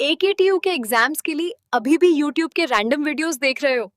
AKTU के exams के लिए अभी भी YouTube के रैंडम वीडियोस देख रहे हो?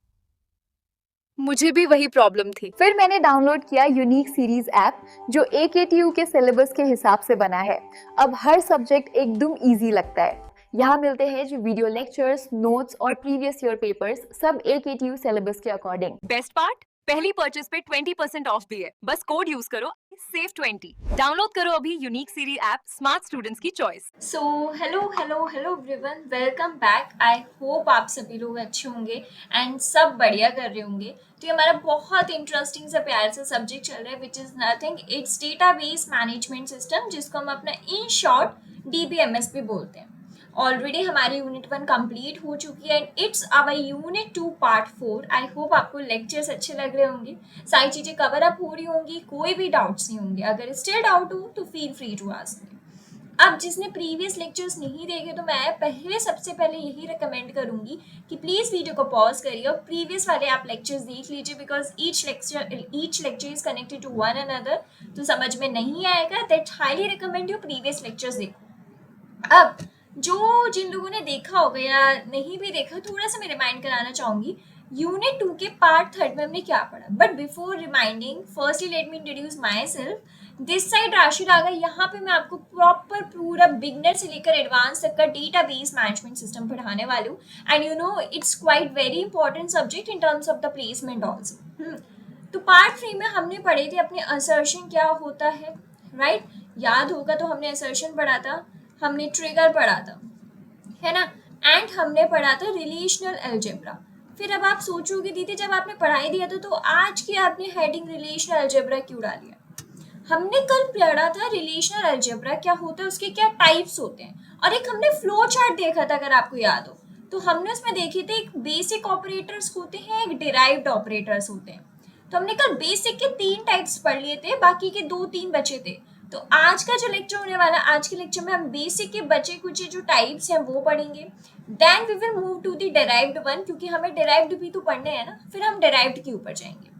मुझे भी वही प्रॉब्लम थी। फिर मैंने डाउनलोड किया यूनिक सीरीज ऐप जो AKTU के सिलेबस के हिसाब से बना है। अब हर सब्जेक्ट एकदम इजी लगता है। यहाँ मिलते हैं जो वीडियो लेक्चर्स, नोट्स और प्रीवियस ईयर पेपर्स, सब AKTU सिलेबस के अकॉर्डिंग। बेस्ट पार्ट, पहली परचेज पे 20% ऑफ भी है। बस कोड यूज करो, सेव 20। डाउनलोड करो अभी unique series app, smart students की choice. So hello everyone, welcome back. I hope आप सभी लोग अच्छे होंगे एंड सब बढ़िया कर रहे होंगे। तो ये हमारा बहुत इंटरेस्टिंग सा प्यार सा सब्जेक्ट चल रहा है which is nothing, it's database management system, जिसको हम अपना इन शॉर्ट DBMS भी बोलते हैं। ऑलरेडी हमारी यूनिट 1 कंप्लीट हो चुकी है and it's our unit 2 part 4। I hope आपको लेक्चर्स अच्छे लग रहे होंगे, सारी चीज़ें कवर अप हो रही होंगी, कोई भी डाउट्स नहीं होंगे। अगर स्टिल डाउट हो तो फील फ्री टू आस्क। अब जिसने प्रीवियस लेक्चर्स नहीं देखे तो मैं सबसे पहले यही रिकमेंड करूंगी कि प्लीज़ वीडियो को पॉज करिए और प्रीवियस वाले आप लेक्चर्स देख लीजिए, because each lecture is connected to one another. तो समझ में नहीं आएगा, that highly recommend you previous lectures देखो। अब जो जिन लोगों ने देखा होगा या नहीं भी देखा, थोड़ा सा मैं रिमाइंड कराना चाहूंगी यूनिट 2 के पार्ट 3 में हमने क्या पढ़ा। But before reminding, firstly let me introduce my self. This side राशि रागा। यहाँ पे मैं आपको प्रॉपर पूरा बिगनर से लेकर एडवांस तक का डेटाबेस मैनेजमेंट सिस्टम पढ़ाने वाली हूँ। And you know it's quite very important subject in terms of the placement also. तो पार्ट 3 में हमने पढ़े थे अपने असर्शन क्या होता है, राइट? याद होगा तो हमने असर्शन पढ़ा था, हमने ट्रिगर पढ़ा था, है ना, एंड हमने पढ़ा था रिलेशनल अलजेब्रा। फिर अब आप सोचोगे दीदी जब आपने पढ़ाई दिया था तो आज की आपने हेडिंग रिलेशनल अलजेब्रा क्यों डाली है? हमने कल पढ़ा था रिलेशनल अलजेब्रा क्या होता है, उसके क्या टाइप्स होते हैं, और एक हमने फ्लो चार्ट देखा था अगर आपको याद हो। तो हमने उसमें देखे थे एक बेसिक ऑपरेटर्स होते हैं, एक डिराइव्ड ऑपरेटर्स होते हैं। तो हमने कल बेसिक के 3 टाइप्स पढ़ लिए थे, बाकी के 2-3 बचे थे। तो आज का जो लेक्चर होने वाला, आज के लेक्चर में हम बेसिक के बचे कुछ जो टाइप्स हैं वो पढ़ेंगे। Then we will move to the derived one, क्योंकि हमें डिराइव्ड भी तो पढ़ने हैं ना, फिर हम डिराइव्ड के ऊपर जाएंगे।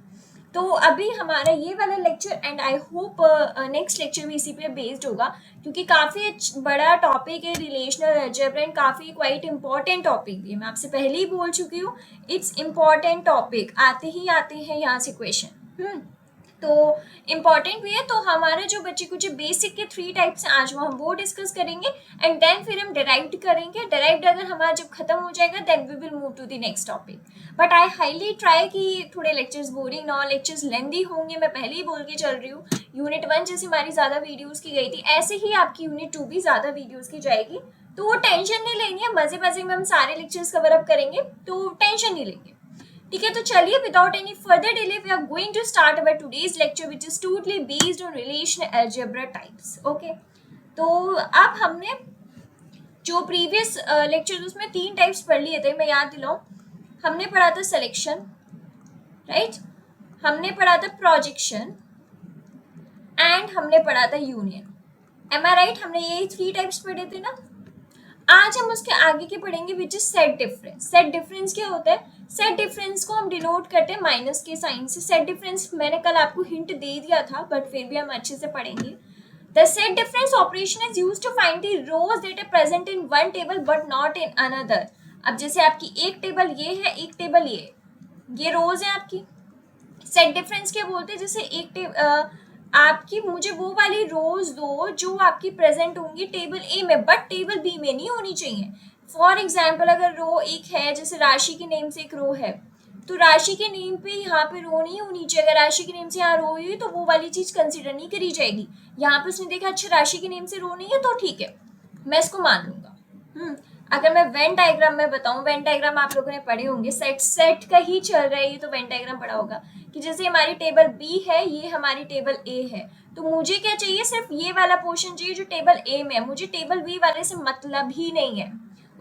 तो अभी हमारा ये वाला lecture and I hope next lecture भी इसी पे बेस्ड होगा, क्योंकि काफ़ी बड़ा टॉपिक है रिलेशनल अलजेब्रा एंड काफ़ी क्वाइट इंपॉर्टेंट टॉपिक भी है। मैं आपसे पहले ही बोल चुकी हूँ, इट्स इम्पॉर्टेंट टॉपिक, आते हैं यहाँ से क्वेश्चन। तो इम्पॉर्टेंट भी है। तो हमारे जो बच्चे कुछ बेसिक के 3 टाइप्स हैं आज वो डिस्कस करेंगे एंड देन फिर हम डिराइव्ड करेंगे। डिराइव्ड अगर हमारा जब खत्म हो जाएगा then we will move to the next topic. But I highly try कि थोड़े लेक्चर्स बोरिंग ना हो, लेक्चर्स लेंदी होंगे, मैं पहले ही बोल के चल रही हूँ। यूनिट 1 जैसे हमारी ज़्यादा वीडियोज़ की गई थी, ऐसे ही आपकी यूनिट 2 भी ज़्यादा वीडियोज़ की जाएगी। तो वो टेंशन नहीं लेनी है, मज़े मज़े में हम सारे लेक्चर्स कवर अप करेंगे, तो टेंशन नहीं लेंगे, ठीक है? तो चलिए without any further delay we are going to start our today's lecture which is totally based on relational algebra types. Okay, तो अब हमने जो प्रीवियस लेक्चर उसमें 3 टाइप्स पढ़ लिए थे, मैं याद दिलाऊं। हमने पढ़ा था सिलेक्शन, राइट, हमने पढ़ा था प्रोजेक्शन एंड हमने पढ़ा था यूनियन। एम आई राइट? हमने ये 3 टाइप्स पढ़े थे ना। आज हम उसके आगे के पढ़ेंगे which is set difference. Set difference क्या होता है? सेट डिफरेंस को हम डिनोट करते हैं माइनस के साइन से। सेट डिफरेंस मैंने कल आपको हिंट दे दिया था, बट फिर भी हम अच्छे से पढ़ेंगे। The set difference operation is used to find the rows that are present in one table but not in another. अब जैसे आपकी एक टेबल ये है, एक टेबल ये रोज है आपकी। सेट डिफरेंस क्या बोलते हैं? जैसे एक आपकी मुझे वो वाली रोज दो जो आपकी प्रेजेंट होंगी टेबल ए में, बट टेबल बी में नहीं होनी चाहिए। फॉर एग्जाम्पल अगर रो एक है, जैसे राशि के नेम से एक रो है, तो राशि के नेम पे यहाँ पे रो नहीं होनी चाहिए। अगर राशि के नेम से यहाँ रो हुई तो वो वाली चीज कंसिडर नहीं करी जाएगी। यहाँ पे उसने देखा अच्छा राशि के नेम से रो नहीं है तो ठीक है, मैं इसको मान लूंगा। अगर मैं वेन डायग्राम में बताऊं, वेन डायग्राम आप लोगों ने पढ़े होंगे, सेट का ही चल रहा है ये, तो वेन डायग्राम पढ़ा होगा कि जैसे हमारी टेबल बी है, ये हमारी टेबल ए है, तो मुझे क्या चाहिए? सिर्फ ये वाला पोर्शन चाहिए जो टेबल ए में है। मुझे टेबल बी वाले से मतलब ही नहीं है।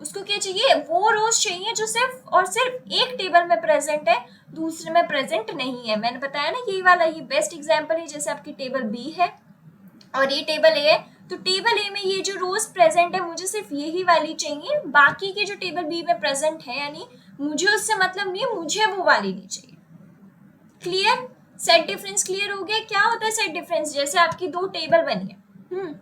उसको क्या चाहिए? वो रोज चाहिए जो सिर्फ और सिर्फ एक टेबल में प्रेजेंट है, दूसरे में प्रेजेंट नहीं है। मैंने बताया ना ये वाला, ये बेस्ट एग्जाम्पल है। जैसे आपकी टेबल बी है और ये टेबल ए है, तो टेबल ए में ये जो रोज प्रेजेंट है मुझे सिर्फ यही वाली चाहिए, बाकी के जो टेबल बी में प्रेजेंट है यानी मुझे उससे मतलब नहीं है, मुझे वो वाली नहीं चाहिए। क्लियर? सेट डिफरेंस क्लियर हो गया? क्या होता है सेट डिफरेंस? जैसे आपकी 2 टेबल बनी है,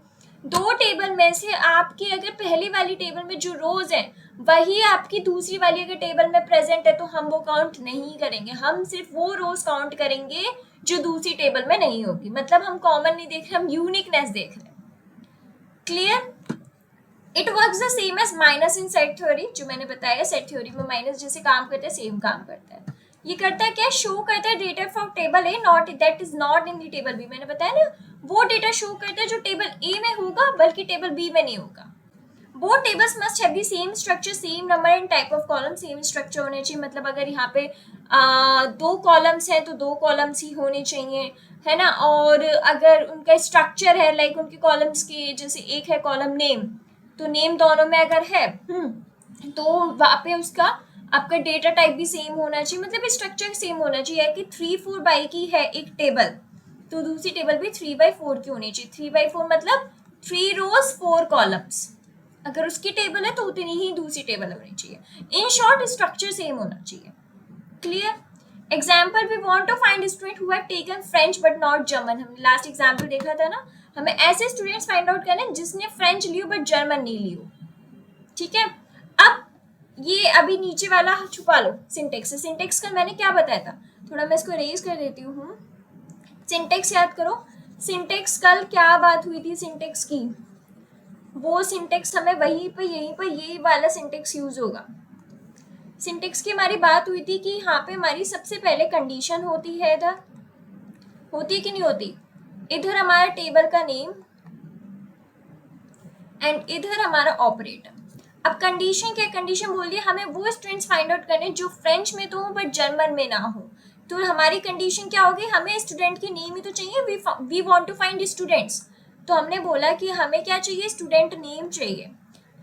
दो टेबल में से आपके अगर पहली वाली टेबल में जो रोज है वही आपकी दूसरी वाली अगर टेबल में प्रेजेंट है तो हम वो काउंट नहीं करेंगे, हम सिर्फ वो रोज काउंट करेंगे जो दूसरी टेबल में नहीं होगी। मतलब हम कॉमन नहीं देख रहे, हम यूनिकनेस देख रहे हैं। Clear? It works the same as minus in set theory, जो मैंने बताया सेट थ्योरी में माइनस जैसे काम करता है सेम काम करता है। ये करता है क्या, शो करता है data from table A not that is not in the table B. मैंने बताया ना, वो डेटा शो करता है जो टेबल ए में होगा बल्कि टेबल बी में नहीं होगा। Both tables must have the same structure, same number and type of column, same structure होने चाहिए। मतलब अगर यहाँ पे दो कॉलम्स हैं तो दो कॉलम्स ही होने चाहिए, है ना। और अगर उनका स्ट्रक्चर है लाइक उनके कॉलम्स के जैसे एक है कॉलम नेम, तो नेम दोनों में अगर है तो वहाँ पे उसका आपका डेटा टाइप भी सेम होना चाहिए, मतलब स्ट्रक्चर सेम होना चाहिए। कि 3/4 बाई की है एक टेबल तो दूसरी टेबल भी 3/4 की होनी चाहिए। 3/4 मतलब 3 रोज 4 कॉलम्स, अगर उसकी टेबल है तो उतनी ही दूसरी टेबल होनी चाहिए। इन शॉर्ट स्ट्रक्चर सेम होना चाहिए। Clear? Example, we want to find student who have taken French but not German. हमने लास्ट एग्जाम्पल देखा था ना, हमें ऐसे स्टूडेंट्स फाइंड आउट करने जिसने फ्रेंच लियो बट जर्मन नहीं लियो। ठीक है, अब ये अभी नीचे वाला छुपा लो सिंटेक्स। सिंटेक्स का मैंने क्या बताया था, थोड़ा मैं इसको रेज कर देती हूँ। सिंटेक्स याद करो, सिंटेक्स कल क्या बात हुई थी सिंटेक्स की, वो सिंटेक्स हमें वहीं पर यहीं पर यही वाला सिंटेक्स यूज होगा। सिंटेक्स की हमारी बात हुई थी कि यहाँ पे हमारी सबसे पहले कंडीशन होती है, इधर होती है कि नहीं होती, इधर हमारा टेबल का नेम एंड इधर हमारा ऑपरेटर। अब कंडीशन क्या, कंडीशन बोल दिया हमें वो स्टूडेंट्स फाइंड आउट करने जो फ्रेंच में तो हो बट जर्मन में ना हो। तो हमारी कंडीशन क्या होगी, हमें स्टूडेंट की नेम ही तो चाहिए, we want to find students. तो हमने बोला कि हमें क्या चाहिए, स्टूडेंट नेम चाहिए।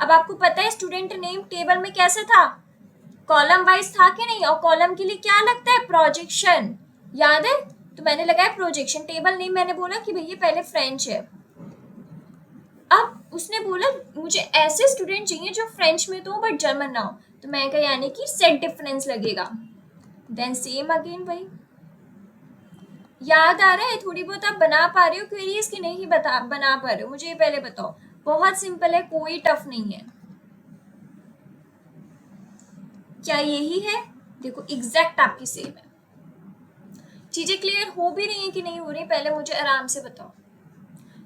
अब आपको पता है स्टूडेंट नेम टेबल में कैसे था, कॉलम वाइज था कि नहीं, और कॉलम के लिए क्या लगता है, प्रोजेक्शन, याद है। तो मैंने लगाया प्रोजेक्शन। टेबल नेम मैंने बोला कि भैया पहले फ्रेंच है। अब उसने बोला मुझे ऐसे स्टूडेंट चाहिए जो फ्रेंच में तो हो बट जर्मन ना हो, तो मैं कहा यानी कि सेट डिफरेंस लगेगा। देन सेम अगेन वही, याद आ रहा है, थोड़ी बहुत आप बना पा रहे हो क्वेरीज की नहीं बना पा रहे हो, मुझे ये पहले बताओ। बहुत सिंपल है, कोई टफ नहीं है। क्या यही है, देखो एग्जैक्ट आपकी सेम है। चीजें क्लियर हो भी रही है कि नहीं हो रही, पहले मुझे आराम से बताओ।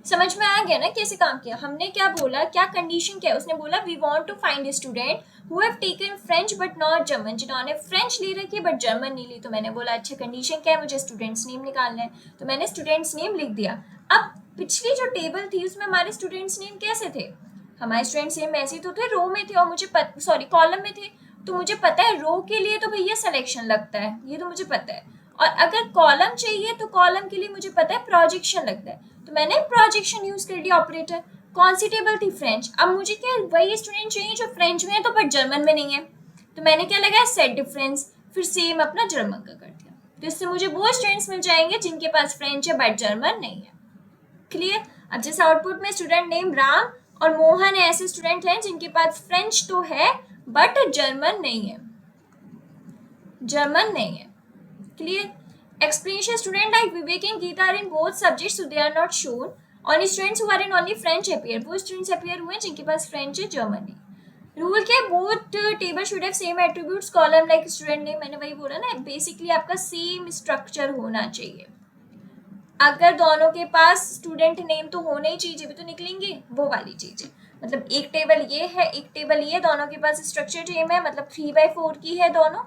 समझ में आ गया ना कैसे काम किया हमने, क्या बोला, क्या कंडीशन क्या है। उसने बोला we want to find a student who have taken French but not German, जिन्होंने फ्रेंच ले रखी है बट जर्मन नहीं ली। तो मैंने बोला अच्छा कंडीशन क्या है, मुझे स्टूडेंट्स नेम निकालना है, तो मैंने स्टूडेंट्स नेम लिख दिया। अब पिछली जो टेबल थी उसमें हमारे स्टूडेंट्स नेम कैसे थे, हमारे स्टूडेंट्स नेम ऐसे तो थे, रो में थे, और मुझे सॉरी कॉलम में थे। तो मुझे पता है रो के लिए तो भैया सिलेक्शन लगता है, ये तो मुझे पता है। और अगर कॉलम चाहिए तो कॉलम के लिए मुझे पता है प्रोजेक्शन लगता है, तो मैंने प्रोजेक्शन यूज कर दिया ऑपरेटर। कौन सी टेबल थी, फ्रेंच। अब मुझे क्या, वही स्टूडेंट चाहिए जो फ्रेंच में है तो बट जर्मन में नहीं है, तो मैंने क्या लगाया, सेट डिफरेंस, फिर सेम अपना जर्मन का कर दिया। तो इससे मुझे वो स्टूडेंट्स मिल जाएंगे जिनके पास फ्रेंच है बट जर्मन नहीं है। क्लियर? अब जैसे आउटपुट में स्टूडेंट नेम राम और मोहन ऐसे स्टूडेंट हैं जिनके पास फ्रेंच तो है बट जर्मन नहीं है, जर्मन नहीं है। Clear? Explanation, student like Vivek and Geeta are in both subjects, so they are not shown. Only students who are in only French appear. वो students appear हुए जिनके पास French है, German नहीं। Rule क्या है, both table should have same attributes, column like student name, मैंने वही बोला ना, बेसिकली आपका सेम स्ट्रक्चर होना चाहिए। अगर दोनों के पास स्टूडेंट नेम तो होने ही चाहिए भी तो निकलेंगे वो वाली चीजें। मतलब एक टेबल ये है एक टेबल ये, दोनों के पास स्ट्रक्चर सेम है, मतलब 3/4 की है दोनों।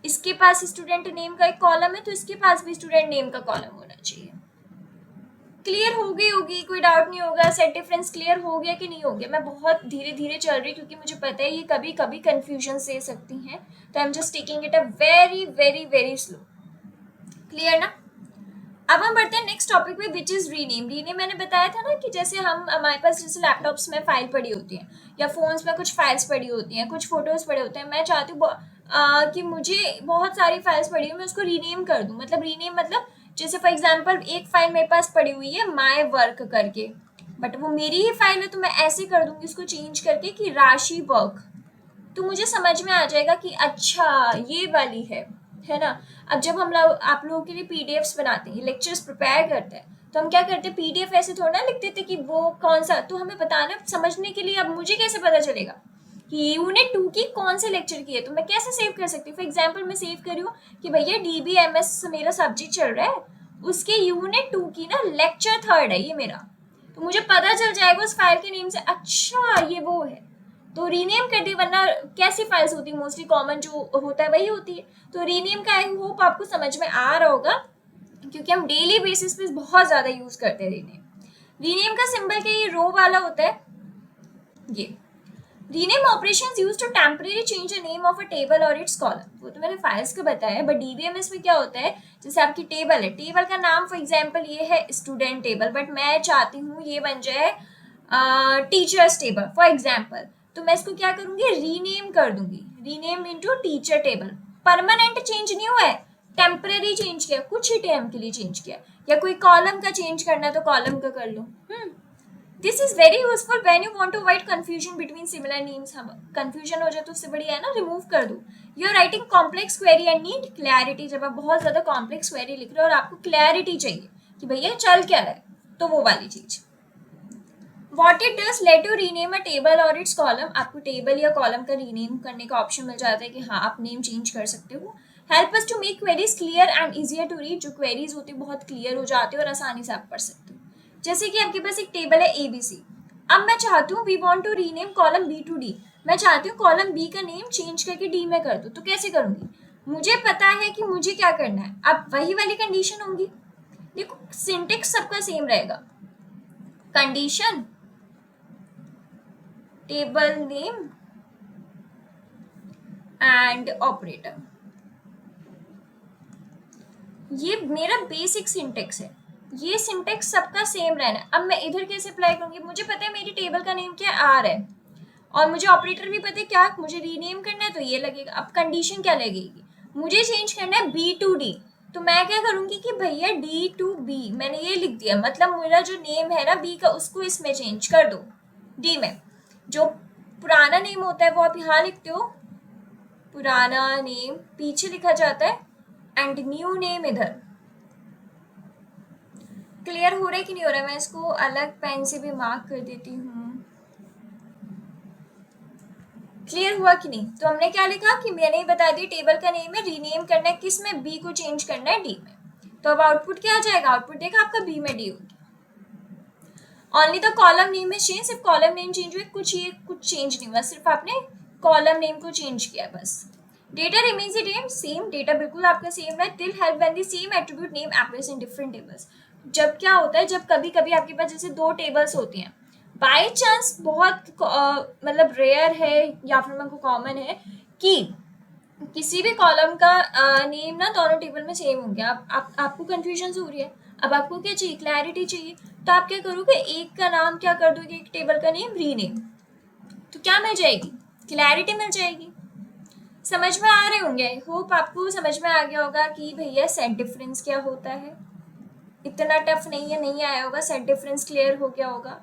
इसके पास स्टूडेंट नेम का एक कॉलम है तो इसके पास भी स्टूडेंट नेम का कॉलम होना चाहिए। क्लियर हो गई होगी, कोई डाउट नहीं होगा। सेट डिफरेंस क्लियर हो गया कि नहीं हो गया। मैं बहुत धीरे धीरे चल रही क्योंकि मुझे पता है ये कभी कभी कंफ्यूजन से सकती हैं, तो I am just taking it a very very very slow. Clear ना? अब हम बढ़ते हैं नेक्स्ट टॉपिक पे विच इज रीनेम। रीनेम मैंने बताया था ना कि जैसे हमारे पास जैसे लैपटॉप्स में फाइल पड़ी होती है या फोन्स में कुछ फाइल्स पड़ी होती हैं, कुछ फोटोज पड़े होते हैं। मैं चाहती हूँ कि मुझे बहुत सारी फाइल्स पड़ी हुई, मैं उसको रीनेम कर दूँ। मतलब रीनेम मतलब जैसे फॉर एग्जाम्पल एक फाइल मेरे पास पड़ी हुई है माई वर्क करके, बट वो मेरी ही फाइल है तो मैं ऐसे कर दूंगी उसको चेंज करके कि राशि वर्क, तो मुझे समझ में आ जाएगा कि अच्छा ये वाली है ना। अब जब हम लोग आप लोगों के लिए पीडीएफ्स बनाते हैं, लेक्चर्स प्रिपेयर करते हैं, तो हम क्या करते, पीडीएफ ऐसे थोड़ा ना लिखते थे कि वो कौन सा, तो हमें बताना समझने के लिए अब मुझे कैसे पता चलेगा कि यूनिट 2 की कौन से लेक्चर की है, तो मैं कैसे सेव कर सकती हूँ। फॉर एग्जाम्पल मैं सेव करी हूँ कि भैया DBMS मेरा सब्जेक्ट चल रहा है, उसके यूनिट 2 की ना लेक्चर 3 है ये मेरा, तो मुझे पता चल जाएगा उस फाइल के नेम से, अच्छा ये वो है, तो रीनेम कर दी। वरना कैसी फाइल्स होती है, मोस्टली कॉमन जो होता है वही होती है। तो रीनेम का आई होप आपको समझ में आ रहा होगा, क्योंकि हम डेली बेसिस पे बहुत ज़्यादा यूज़ करते हैं रीनेम का सिंबल क्या, ये रो वाला होता है ये। Rename operations used to temporary change the name of a table और इट्स कॉलम, वो तो मैंने फाइल्स का बताया, बट DBMS में क्या होता है, जैसे आपकी टेबल है, टेबल का नाम फॉर एग्जांपल ये है स्टूडेंट टेबल, बट मैं चाहती हूँ ये बन जाए टीचर्स टेबल फॉर एग्जांपल, तो मैं इसको क्या करूँगी, रीनेम कर दूंगी, rename into teacher table. Permanent change नहीं हुआ है, टेम्परेरी चेंज किया, कुछ ही टाइम के लिए चेंज किया, या कोई कॉलम का चेंज करना है तो कॉलम का कर लो। This is very useful when you want to avoid confusion between similar names. हम कंफ्यूजन हो जाए तो उससे बढ़िया है ना रिमूव कर दो। You are writing complex query and need clarity, जब आप बहुत ज्यादा कॉम्प्लेक्स क्वेरी लिख रहे हो और आपको क्लैरिटी चाहिए कि भैया चल क्या रहा है, तो वो वाली चीज। What it does, let you rename a table or its column, आपको टेबल या कॉलम का रीनेम करने का ऑप्शन मिल जाता है कि हाँ आप नेम चेंज कर सकते हो। Help us to make queries clear and easier to read, जो क्वेरीज होती है बहुत क्लियर हो जाती है और आसानी से आप पढ़ सकते हो। जैसे कि आपके पास एक टेबल है ABC, अब मैं चाहती हूँ we want to rename column B to D, मैं चाहती हूँ कॉलम B का नेम चेंज करके D में कर दूँ, तो कैसे करूँगी, मुझे पता है कि मुझे क्या करना है। अब वही वाली कंडीशन होंगी, देखो सिंटेक्स सबका सेम रहेगा, condition table name and operator, ये मेरा बेसिक सिंटेक्स है, ये सिंटेक्स सबका सेम रहना है। अब मैं इधर कैसे अप्लाई करूंगी, मुझे पता है मेरी टेबल का नेम क्या R है और मुझे ऑपरेटर भी पता है क्या, मुझे रीनेम करना है तो ये लगेगा। अब कंडीशन क्या लगेगी, मुझे चेंज करना है B to D, तो मैं क्या करूंगी कि भैया D to B मैंने ये लिख दिया, मतलब मेरा जो नेम है ना B का उसको इसमें चेंज कर दो D में। जो पुराना नेम होता है वो आप यहाँ लिखते हो, पुराना नेम पीछे लिखा जाता है एंड न्यू नेम इधर। क्लियर हो रहा है कि नहीं हो रहा है, मैं इसको अलग पेन से भी मार्क कर देती हूँ। क्लियर हुआ कि नहीं, तो हमने क्या लिखा कि मैंने ही बता दी टेबल का नेम है, रीनेम करना है किस में, B को चेंज करना है D में, तो अब आउटपुट क्या आ जाएगा, आउटपुट देखा आपका B में D होगी। ओनली द कॉलम नेम में चेंज, सिर्फ कॉलम नेम चेंज हुए, कुछ चेंज नहीं हुआ, सिर्फ आपने कॉलम नेम को चेंज किया बस। Data remains the same, data बिल्कुल आपका सेम है। दिल help when the same attribute name appears in different tables, जब क्या होता है, जब कभी कभी आपके पास जैसे 2 टेबल्स होती हैं, बाय चांस बहुत मतलब रेयर है या फिर मैं को कॉमन है कि किसी भी कॉलम का नेम ना दोनों टेबल में सेम हो गया, आपको कंफ्यूजन हो रही है, अब आपको क्या चाहिए, क्लैरिटी चाहिए, तो आप क्या करोगे, एक का नाम क्या कर दोगे, एक टेबल का नेम रीनेम, तो क्या मिल जाएगी, क्लैरिटी मिल जाएगी। समझ में आ रहे होंगे, होप आपको समझ में आ गया होगा कि भैया सेट डिफरेंस क्या होता है, इतना टफ नहीं है, नहीं आया होगा, सेट डिफरेंस क्लियर हो गया होगा,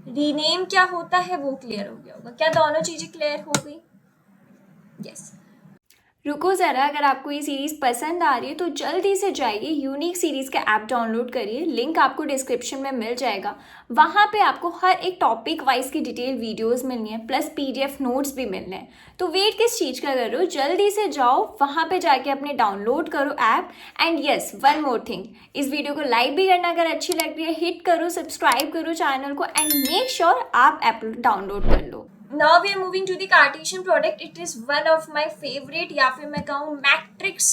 रीनेम क्या होता है वो क्लियर हो गया होगा, क्या दोनों चीजें क्लियर हो गई, यस। रुको ज़रा, अगर आपको ये सीरीज़ पसंद आ रही है तो जल्दी से जाइए यूनिक सीरीज़ का ऐप डाउनलोड करिए, लिंक आपको डिस्क्रिप्शन में मिल जाएगा। वहाँ पे आपको हर एक टॉपिक वाइज की डिटेल वीडियोस मिलनी है, प्लस PDF नोट्स भी मिलने हैं। तो वेट किस चीज़ का कर रहे हो, जल्दी से जाओ वहाँ पे जाके अपने डाउनलोड करो app. And yes, one more thing, इस वीडियो को लाइक भी करना अगर अच्छी लग रही है, हिट करो, सब्सक्राइब करो चैनल को एंड मेक श्योर आप ऐप डाउनलोड कर लो। Now we are moving to the Cartesian product. It is one of my favorite, या फिर मैं कहूँ मैट्रिक्स,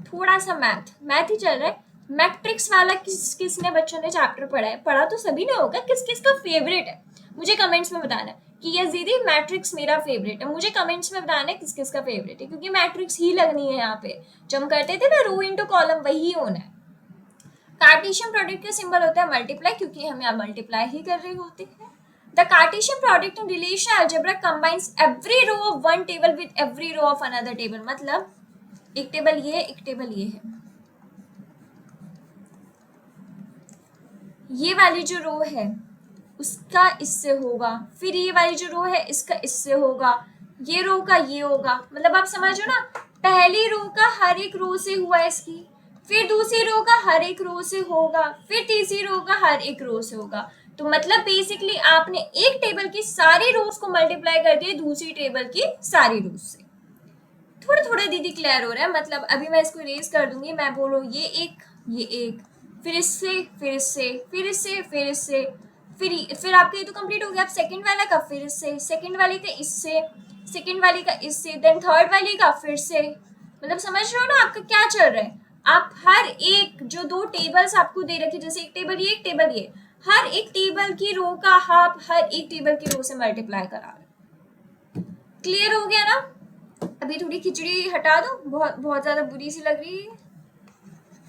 थोड़ा सा मैथ ही चल रहा है, मैट्रिक्स वाला किसने बच्चों ने चैप्टर पढ़ा तो सभी ने होगा, किस किस का फेवरेट है मुझे कमेंट्स में बताना है कि यस दीदी मैट्रिक्स मेरा फेवरेट है, मुझे कमेंट्स में बताना है किस किस का फेवरेट है, क्योंकि मैट्रिक्स ही लगनी है यहाँ पे, जो हम करते थे ना रो इनटू कॉलम वही होना है। कार्टेशियन प्रोडक्ट का सिंबल होता है मल्टीप्लाई, क्योंकि हम यहाँ मल्टीप्लाई ही कर रहे होते हैं। The Cartesian product in relational algebra combines every row of one table with every row of another table, मतलब एक टेबल ये एक टेबल ये है, ये वाली जो रो है उसका इससे होगा, फिर ये वाली जो रो है इसका इससे होगा, ये रो का ये होगा, मतलब आप समझो ना, पहली रो का हर एक रो से हुआ इसकी, फिर दूसरी रो का हर एक रो से होगा, फिर तीसरी रो का हर एक रो से होगा। तो मतलब बेसिकली आपने एक टेबल की सारी रोज को मल्टीप्लाई कर दिया दूसरी टेबल की सारी रोज से। थोड़ा थोड़ा दीदी क्लियर हो रहा है? मतलब अभी मैं इसको इरेज कर दूंगी, मैं बोलूँ ये एक, फिर इससे, फिर इससे, फिर इससे, फिर इससे, फिर आपका ये तो कंप्लीट हो गया। अब सेकंड वाला का फिर इससे, सेकंड वाले का इससे, सेकंड वाली का इससे, देन थर्ड वाली का फिर से। मतलब समझ रहे हो ना आपका क्या चल रहा है? आप हर एक जो दो टेबल्स आपको दे रखी, जैसे एक टेबल ये, एक टेबल ये, हर एक टेबल की रो का आप हर एक टेबल की रो से मल्टीप्लाई करा रहे। क्लियर हो गया ना? अभी थोड़ी खिचड़ी हटा दो, बहुत बहुत ज्यादा बुरी सी लग रही है।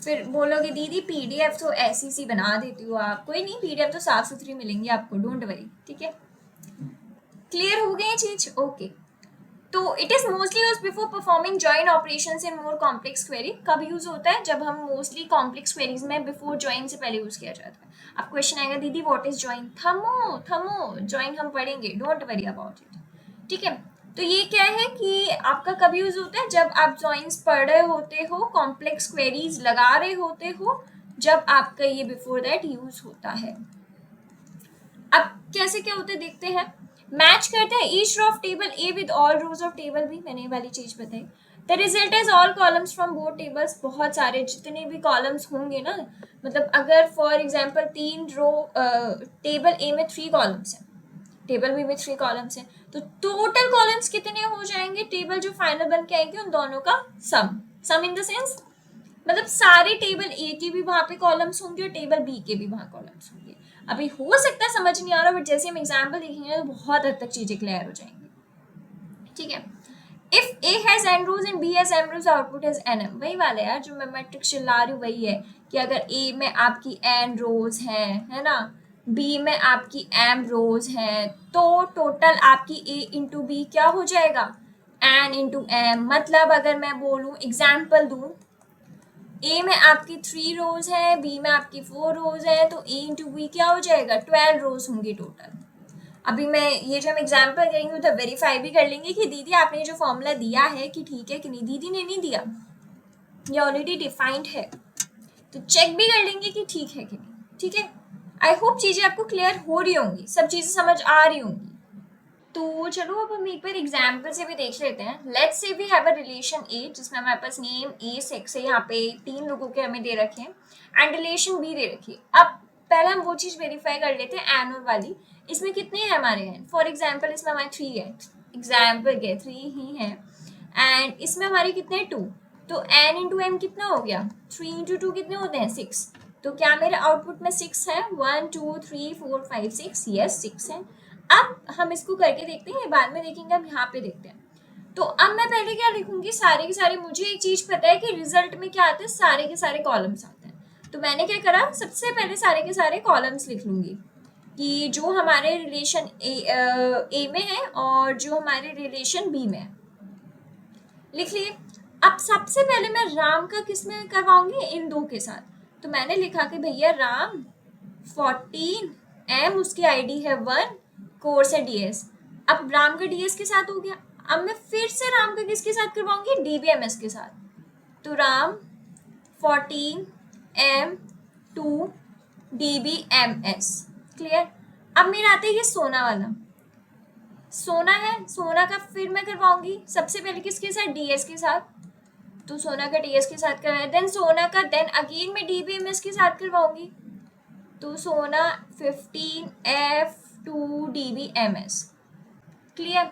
फिर बोलोगे दीदी पीडीएफ तो ऐसी सी बना देती हो आप। कोई नहीं, पीडीएफ तो साफ सुथरी मिलेंगी आपको, डोंट वरी, ठीक है? क्लियर हो गई चीज? ओके। तो it is mostly use before performing join operations in more complex query. कब यूज होता है? जब हम मोस्टली कॉम्प्लेक्स क्वेरीज में बिफोर जॉइन से पहले यूज किया जाता है। अब क्वेश्चन आएगा दीदी व्हाट इज जॉइन? थमो जॉइन हम पढ़ेंगे, डोंट वरी अबाउट इट, ठीक है? तो ये क्या है कि आपका कब यूज होता है? जब आप जॉइंस पढ़ रहे होते हो, कॉम्प्लेक्स क्वेरीज लगा रहे होते हो, जब आपका ये बिफोर दैट यूज होता है। अब कैसे क्या होता है देखते हैं। मैच करते हैं each row of table A with all rows of table B. मैंने ये वाली चीज बताई। The result is all columns from both tables. बहुत सारे जितने भी कॉलम्स होंगे ना, मतलब अगर for example 3 row table A में 3 कॉलम्स हैं, टेबल बी में 3 कॉलम्स हैं, तो टोटल कॉलम्स कितने हो जाएंगे? टेबल जो फाइनल बन के आएगी उन दोनों का सम इन द सेंस मतलब सारे टेबल ए के भी वहां पे कॉलम्स होंगे और टेबल बी के भी वहां कॉलम्स होंगे। अभी हो सकता है समझ नहीं आ रहा, बट जैसे हम एग्जाम्पल देखेंगे तो बहुत हद तक चीजें क्लियर हो जाएंगी, ठीक है? If A has n rows and b has m rows, output is nm। वही वाला यार जो मैं मैट्रिक्स चिल्ला रही हूँ, वही है कि अगर a में आपकी n रोज है ना, b में आपकी m रोज है, तो टोटल आपकी a इंटू बी क्या हो जाएगा? n into m। मतलब अगर मैं बोलूँ एग्जाम्पल दूँ, ए में आपकी 3 रोज है, बी में आपकी 4 रोज है, तो ए इंटू बी क्या हो जाएगा? 12 रोज होंगी टोटल। अभी मैं ये जो हम एग्जाम्पल करेंगे तो वेरीफाई भी कर लेंगे कि दीदी आपने जो फॉर्मूला दिया है कि ठीक है कि नहीं। दीदी ने नहीं दिया, ये ऑलरेडी डिफाइंड है, तो चेक भी कर लेंगे कि ठीक है कि नहीं, ठीक है? आई होप चीजें आपको क्लियर हो रही होंगी, सब चीजें समझ आ रही होंगी। तो चलो अब हम एक बार एग्जाम्पल से भी देख लेते हैं। Let's say we have a relation A जिसमें हमारे पास नेम ए सेक्स है, यहाँ पे 3 लोगों के हमें दे रखे हैं, एंड रिलेशन बी दे रखी है। अब पहले हम वो चीज वेरीफाई कर लेते हैं एन और वाली। इसमें कितने हैं हमारे एन? फॉर एग्जाम्पल इसमें हमारे 3 है, एग्जाम्पल के 3 ही है, एंड इसमें हमारे कितने 2, तो एन इंटू एम कितना हो गया? 3 इंटू 2 कितने होते हैं? 6। तो क्या मेरे आउटपुट में 6 है? 1 2 3 4 5 6, यस 6 है। अब हम इसको करके देखते हैं, बाद में देखेंगे, हम यहाँ पे देखते हैं। तो अब मैं पहले क्या लिखूंगी? सारे के सारे, मुझे एक चीज पता है कि रिजल्ट में क्या आते हैं, सारे के सारे कॉलम्स आते हैं। तो मैंने क्या करा, सबसे पहले सारे के सारे कॉलम्स लिख लूंगी कि जो हमारे रिलेशन ए में है और जो हमारे रिलेशन बी में है, लिख लिए। अब सबसे पहले मैं राम का किस में करवाऊंगी? इन 2 के साथ। तो मैंने लिखा कि भैया राम 14 एम, उसकी आईडी है 1, कोर्स है डीएस। अब राम का डीएस के साथ हो गया। अब मैं फिर से राम का किसके साथ करवाऊंगी? डीबीएमएस के साथ। तो राम 14 एम 2 डीबीएमएस। क्लियर? अब मेरा आता है ये सोना वाला, सोना है, सोना का फिर मैं करवाऊंगी सबसे पहले किसके साथ? डीएस के साथ। तो सोना का डीएस के साथ करवाया, देन सोना का, देन अगेन मैं डीबीएमएस के साथ करवाऊंगी। तो सोना 15 एफ 2 डीबीएमएस। क्लियर?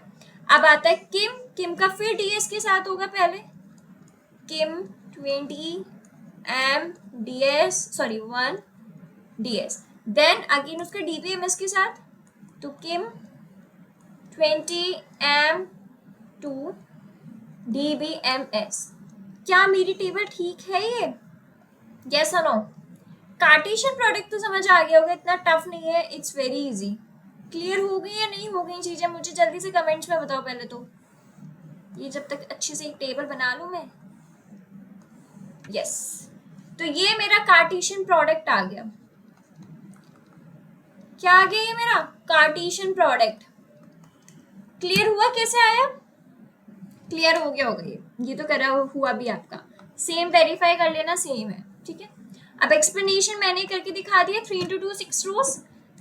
अब आता है किम, किम का फिर डीएस के साथ होगा पहले, किम 20 M DS, sorry 1 DS, then again उसका डीबीएमएस के साथ, तो किम 20 एम 2 डीबीएमएस। क्या मेरी टेबल ठीक है ये? यस और नो? कार्टेशियन प्रोडक्ट तो समझ आ गया होगा, इतना टफ नहीं है, इट्स वेरी इजी। क्लियर हो गई या नहीं हो गई चीजें? मुझे जल्दी से कमेंट्स में बताओ पहले तो, ये जब तक अच्छे से एक टेबल बना लूं मैं। यस, तो ये मेरा कार्टेशियन प्रोडक्ट आ गया। क्या आ गया? ये मेरा कार्टेशियन प्रोडक्ट। क्लियर हुआ कैसे आया? क्लियर हो गया होगा ये तो करा हुआ भी आपका। सेम वेरीफाई कर लेना, सेम है। ठीक है। अब एक्सप्लेनेशन मैंने करके दिखा दिया, 3 into 2 6 rows,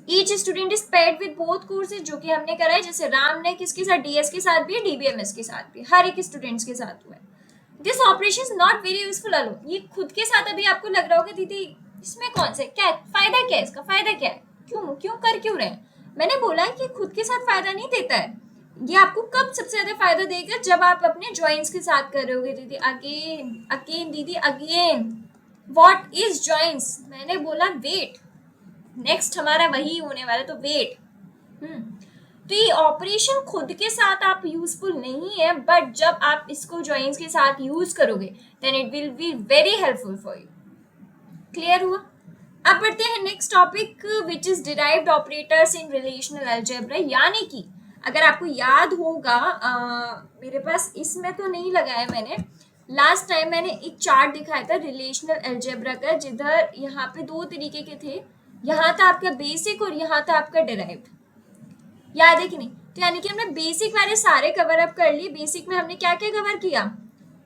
each student is paid with both courses, जो कि हमने करा है। जैसे राम ने किसके साथ, डीएस के साथ भी है, डीबीएमएस के साथ भी, हर एक स्टूडेंट्स के साथ हुआ है। This operation is not very useful alone, ये खुद के साथ अभी आपको लग रहा होगा दीदी इसमें कौन से क्या फायदा, क्या है इसका फायदा, क्या है, क्यों क्यों कर क्यों रहे हैं। मैंने बोला कि खुद के साथ फायदा नहीं देता है, ये आपको कब सबसे ज्यादा फायदा देगा, जब आप अपने जॉइंट्स के साथ कर रहे होगे दीदी। अगेन अगेन दीदी अगेन, व्हाट इज जॉइंट्स, मैंने बोला वेट, नेक्स्ट हमारा वही होने वाला, तो वेट। तो ये ऑपरेशन खुद के साथ आप यूजफुल नहीं है, बट जब आप इसको जॉइंट्स के साथ यूज करोगे then it will be very helpful for you. Clear हुआ? अब बढ़ते हैं next topic which is derived operators in relational algebra. यानी कि अगर आपको याद होगा, मेरे पास इसमें तो नहीं लगाया मैंने, लास्ट टाइम मैंने एक चार्ट दिखाया था रिलेशनल अलजेब्रा का, जिधर यहाँ पे दो तरीके के थे, यहाँ था आपका बेसिक और यहाँ था आपका डिराइव्ड। याद है कि नहीं? तो यानी कि हमने बेसिक वाले सारे कवर अप कर लिए। बेसिक में हमने क्या क्या कवर किया?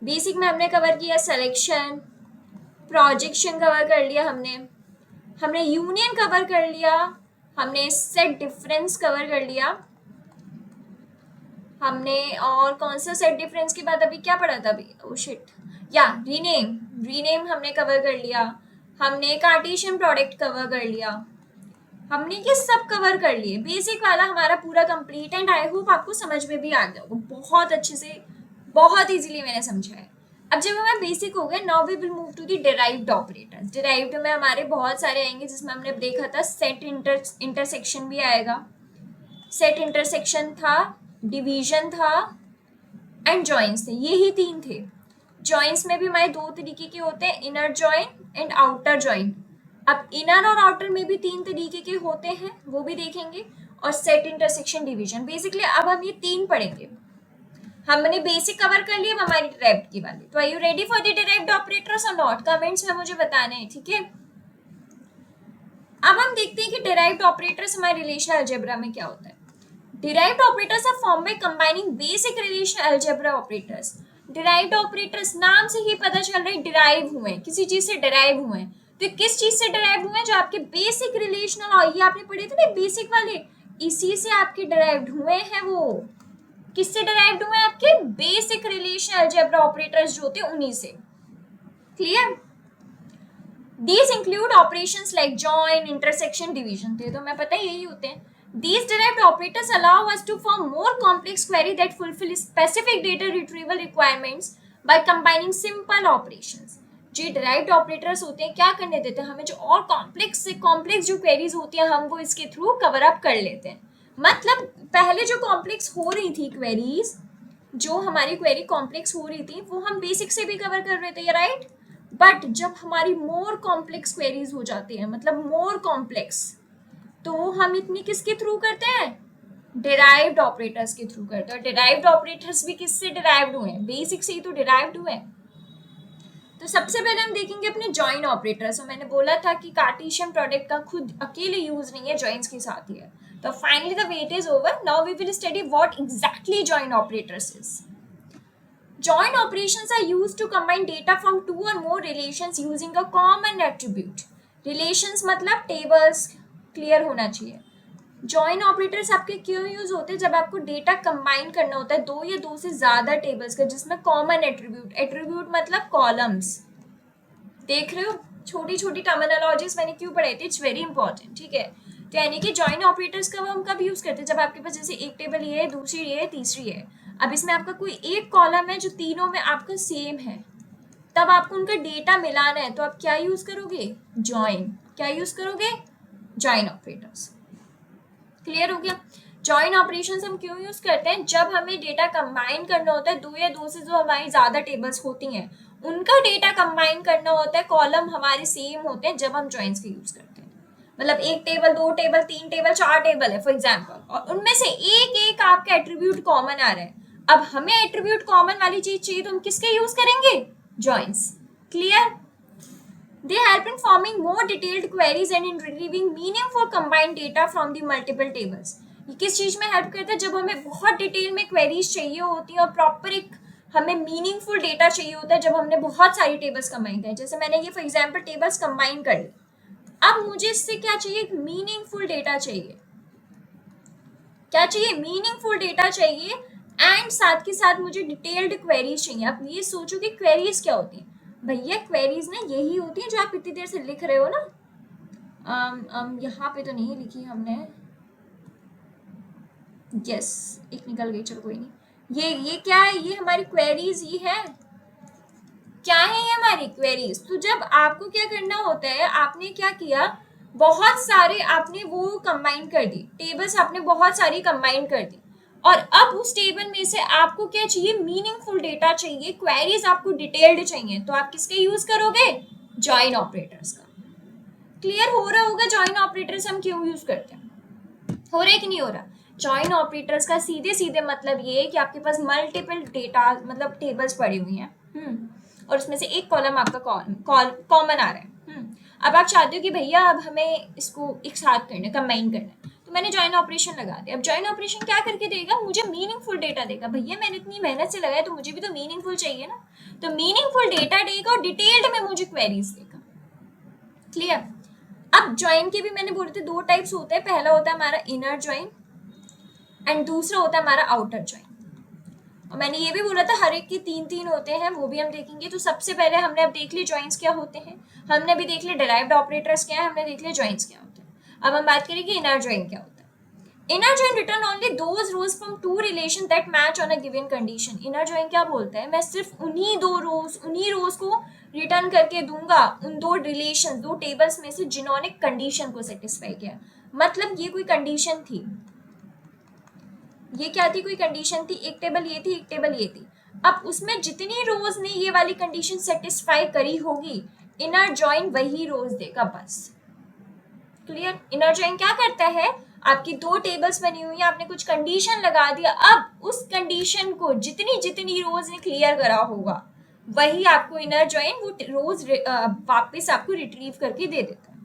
बेसिक में हमने कवर किया सिलेक्शन, प्रोजेक्शन कवर कर लिया, हमने यूनियन कवर कर लिया, हमने सेट डिफरेंस कवर कर लिया, हमने और कौन सा सेट डिफरेंस के बाद अभी क्या पढ़ा था अभी, ओ शिट, या रीनेम हमने कवर कर लिया, हमने कार्टेशियन प्रोडक्ट कवर कर लिया, हमने ये सब कवर कर लिए। बेसिक वाला हमारा पूरा कंप्लीट, एंड आई होप आपको समझ में भी आ गया होगा बहुत अच्छे से, बहुत इजीली मैंने समझाया। अब जब हमारा बेसिक हो गया, now we will move to the derived operators. Derived में हमारे बहुत सारे आएंगे, जिसमें हमने देखा था सेट इंटरसेक्शन भी आएगा, सेट इंटरसेक्शन था, डिवीजन था एंड जॉइंट्स थे, ये ही तीन थे। जॉइंट्स में भी हमारे दो तरीके के होते हैं, inner joint and outer joint. अब इनर और आउटर में भी तीन तरीके के होते हैं, वो भी देखेंगे, और सेट इंटरसेक्शन डिवीजन। बेसिकली अब हम ये तीन पढ़ेंगे। हमने बेसिक कवर कर लिया, अब हमारी डिराइव्ड की वाली। तो are you ready for the derived operators और नॉट? कमेंट्स में मुझे बताना है, ठीक है। अब हम देखते हैं कि डिराइव्ड ऑपरेटर्स हमारे रिलेशनल अलजेब्रा में क्या होता है। Derived operators are form by combining basic relational algebra operators. Derived operators नाम से ही पता चल रहा है डिराइव हुए, किसी चीज से डिराइव हुए। तो किस चीज से डिराइव हुए? जो आपके बेसिक रिलेशनल, और ये आपने पढ़े थे ना बेसिक वाले, इसी से आपके डिराइव्ड हुए हैं। वो किससे डिराइव्ड हुए? आपके बेसिक रिलेशनल अलजेब्रा ऑपरेटर्स जो होते हैं उन्हीं से। Clear? These include operations like join, intersection, division. थे तो मैं पता है यही होते हैं। These derived operators allow us to form more complex query that fulfill specific data retrieval requirements by combining simple operations. जो derived operators होते हैं क्या करने देते हैं हमें? जो और complex से complex जो queries होती हैं हम वो इसके थ्रू कवर अप कर लेते हैं। मतलब पहले जो complex हो रही थी queries, जो हमारी query complex हो रही थी वो हम basic से भी कवर कर रहे थे, राइट? बट जब हमारी मोर कॉम्प्लेक्स क्वेरीज हो जाती है, मतलब मोर कॉम्प्लेक्स, तो हम इतनी किसके थ्रू करते हैं? डिराइव्ड ऑपरेटर्स के थ्रू करते हैं। डिराइव्ड ऑपरेटर्स भी किससे डिराइव्ड हुए हैं? बेसिक से ही तो डिराइव्ड हुए हैं। तो सबसे पहले हम देखेंगे अपने जॉइन ऑपरेटर्स। मैंने बोला था कि कार्टेशियन प्रोडक्ट का खुद अकेले यूज नहीं है, जॉइंट्स के साथ ही है। तो finally the wait is over, now we will study what exactly join operators is. Join operations are used to combine data from two or more relations using a common attribute. Relations मतलब tables, clear होना चाहिए। Join operators आपके क्यों use होते हैं? जब आपको data combine करना होता है दो या दो से ज्यादा टेबल्स का, जिसमें कॉमन एट्रीब्यूट, एट्रीब्यूट मतलब कॉलम्स। देख रहे हो छोटी छोटी टर्मिनोलॉजीज मैंने क्यों पढ़ाई थी? इट्स वेरी इंपॉर्टेंट, ठीक है। तो यानी कि जॉइन ऑपरेटर्स का हम कब यूज करते हैं? जब आपके पास जैसे एक टेबल ये है, दूसरी ये है, तीसरी है। अब इसमें आपका कोई एक कॉलम है जो तीनों में आपका सेम है, तब आपको उनका डेटा मिलाना है, तो आप क्या यूज करोगे? जॉइन। क्या यूज करोगे? Join operators. क्लियर हो गया? जॉइन ऑपरेशंस हम क्यों यूज करते हैं? जब हमें डेटा कंबाइन करना होता है, दो या दो से जो हमारी ज्यादा टेबल्स होती हैं उनका डेटा कंबाइन करना होता है, कॉलम हमारे सेम होते हैं, जब हम जॉइंस का यूज करते हैं। मतलब एक टेबल, दो टेबल, तीन टेबल, चार टेबल है फॉर एग्जाम्पल, और उनमें से एक एक आपका एट्रीब्यूट कॉमन आ रहा है। अब हमें एट्रीब्यूट कॉमन वाली चीज चाहिए तो हम किसके यूज करेंगे? Joins. Clear? They help in forming more detailed queries and in retrieving meaningful combined data from the multiple tables. ये किस चीज में हेल्प करता है? जब हमें बहुत डिटेल में क्वेरीज चाहिए होती है और प्रॉपर एक हमें मीनिंगफुल डेटा चाहिए होता है जब हमने बहुत सारी टेबल्स कंबाइन करें। जैसे मैंने ये फॉर एग्जांपल टेबल्स कंबाइन कर ली, अब मुझे इससे क्या चाहिए, एक मीनिंगफुल डेटा चाहिए। क्या चाहिए, मीनिंगफुल डेटा चाहिए, एंड साथ के साथ मुझे डिटेल्ड क्वेरीज चाहिए। आप ये सोचो कि क्वेरीज क्या होती हैं। भैया क्वेरीज ना यही होती है जो आप इतनी देर से लिख रहे हो ना। यहाँ पे तो नहीं लिखी हमने, यस एक निकल गई, चलो कोई नहीं। ये क्या है, ये हमारी क्वेरीज ही है। क्या है ये हमारी क्वेरीज। तो जब आपको क्या करना होता है, आपने क्या किया, बहुत सारे आपने वो कंबाइन कर दी, टेबल्स आपने बहुत सारी कंबाइन कर दी, और अब उस टेबल में से आपको क्या चाहिए, मीनिंगफुल डेटा चाहिए, क्वेरीज आपको डिटेल्ड चाहिए। तो आप किसके यूज करोगे, जॉइन ऑपरेटर्स का। क्लियर हो रहा होगा जॉइन ऑपरेटर्स हम क्यों यूज करते हैं, हो रहा है कि नहीं हो रहा। जॉइन ऑपरेटर्स का सीधे सीधे मतलब ये है कि आपके पास मल्टीपल डेटा मतलब टेबल्स पड़ी हुई हैं, और उसमें से एक कॉलम आपका कॉमन आ रहा है। अब आप चाहते हो कि भैया अब हमें इसको एक साथ करना है, कंबाइन करना है, तो मैंने जॉइन ऑपरेशन लगा दिया। अब जॉइन ऑपरेशन क्या करके देगा, मुझे मीनिंगफुल डेटा देगा। भैया मैंने इतनी मेहनत से लगाया तो मुझे भी तो मीनिंगफुल चाहिए ना, तो मीनिंगफुल डेटा देगा और डिटेल्ड में मुझे क्वेरीज देगा। क्लियर। अब ज्वाइन के भी मैंने बोले थे दो टाइप्स होते हैं, पहला होता है हमारा इनर ज्वाइन एंड दूसरा होता है हमारा आउटर ज्वाइन। और मैंने ये भी बोला था हर एक के तीन तीन होते हैं, वो भी हम देखेंगे। तो सबसे पहले हमने अब देख ली ज्वाइंस क्या होते हैं, हमने भी देख लिया डिराइव्ड ऑपरेटर्स क्या है, हमने देख लिया ज्वाइंस क्या होते हैं। अब हम बात करेंगे इनर ज्वाइन क्या होता है। Inner join return only those rows from two relation that match on a given condition. Inner join क्या बोलता है, मैं सिर्फ उन्हीं रोज को रिटर्न करके दूंगा, उन दो रिलेशन, दो टेबल्स में से जिन्होंने कंडीशन को सेटिस्फाई किया। मतलब ये कोई कंडीशन थी, ये क्या थी, कोई कंडीशन थी, एक टेबल ये थी, एक टेबल ये थी। अब उसमें जितनी रोज ने ये वाली कंडीशन सेटिस्फाई करी होगी, इनर जॉइन वही रोज देगा बस। क्लियर। इनर जॉइन क्या करता है, आपकी दो टेबल्स बनी हुई है, आपने कुछ कंडीशन लगा दिया, अब उस कंडीशन को जितनी जितनी रोज ने क्लियर करा होगा वही आपको इनर जॉइन वो रोज वापस आपको रिट्रीव करके दे देता है।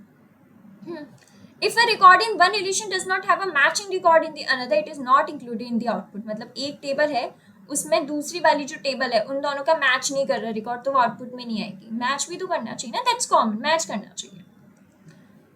If a record in one relation does not have a matching record in the another, it is not included in the output. मतलब एक टेबल है, उसमें दूसरी वाली जो टेबल है उन दोनों का मैच नहीं कर रहा रिकॉर्ड, तो वो आउटपुट में नहीं आएगी। मैच भी तो करना चाहिए ना, दैट्स कॉमन, मैच करना चाहिए।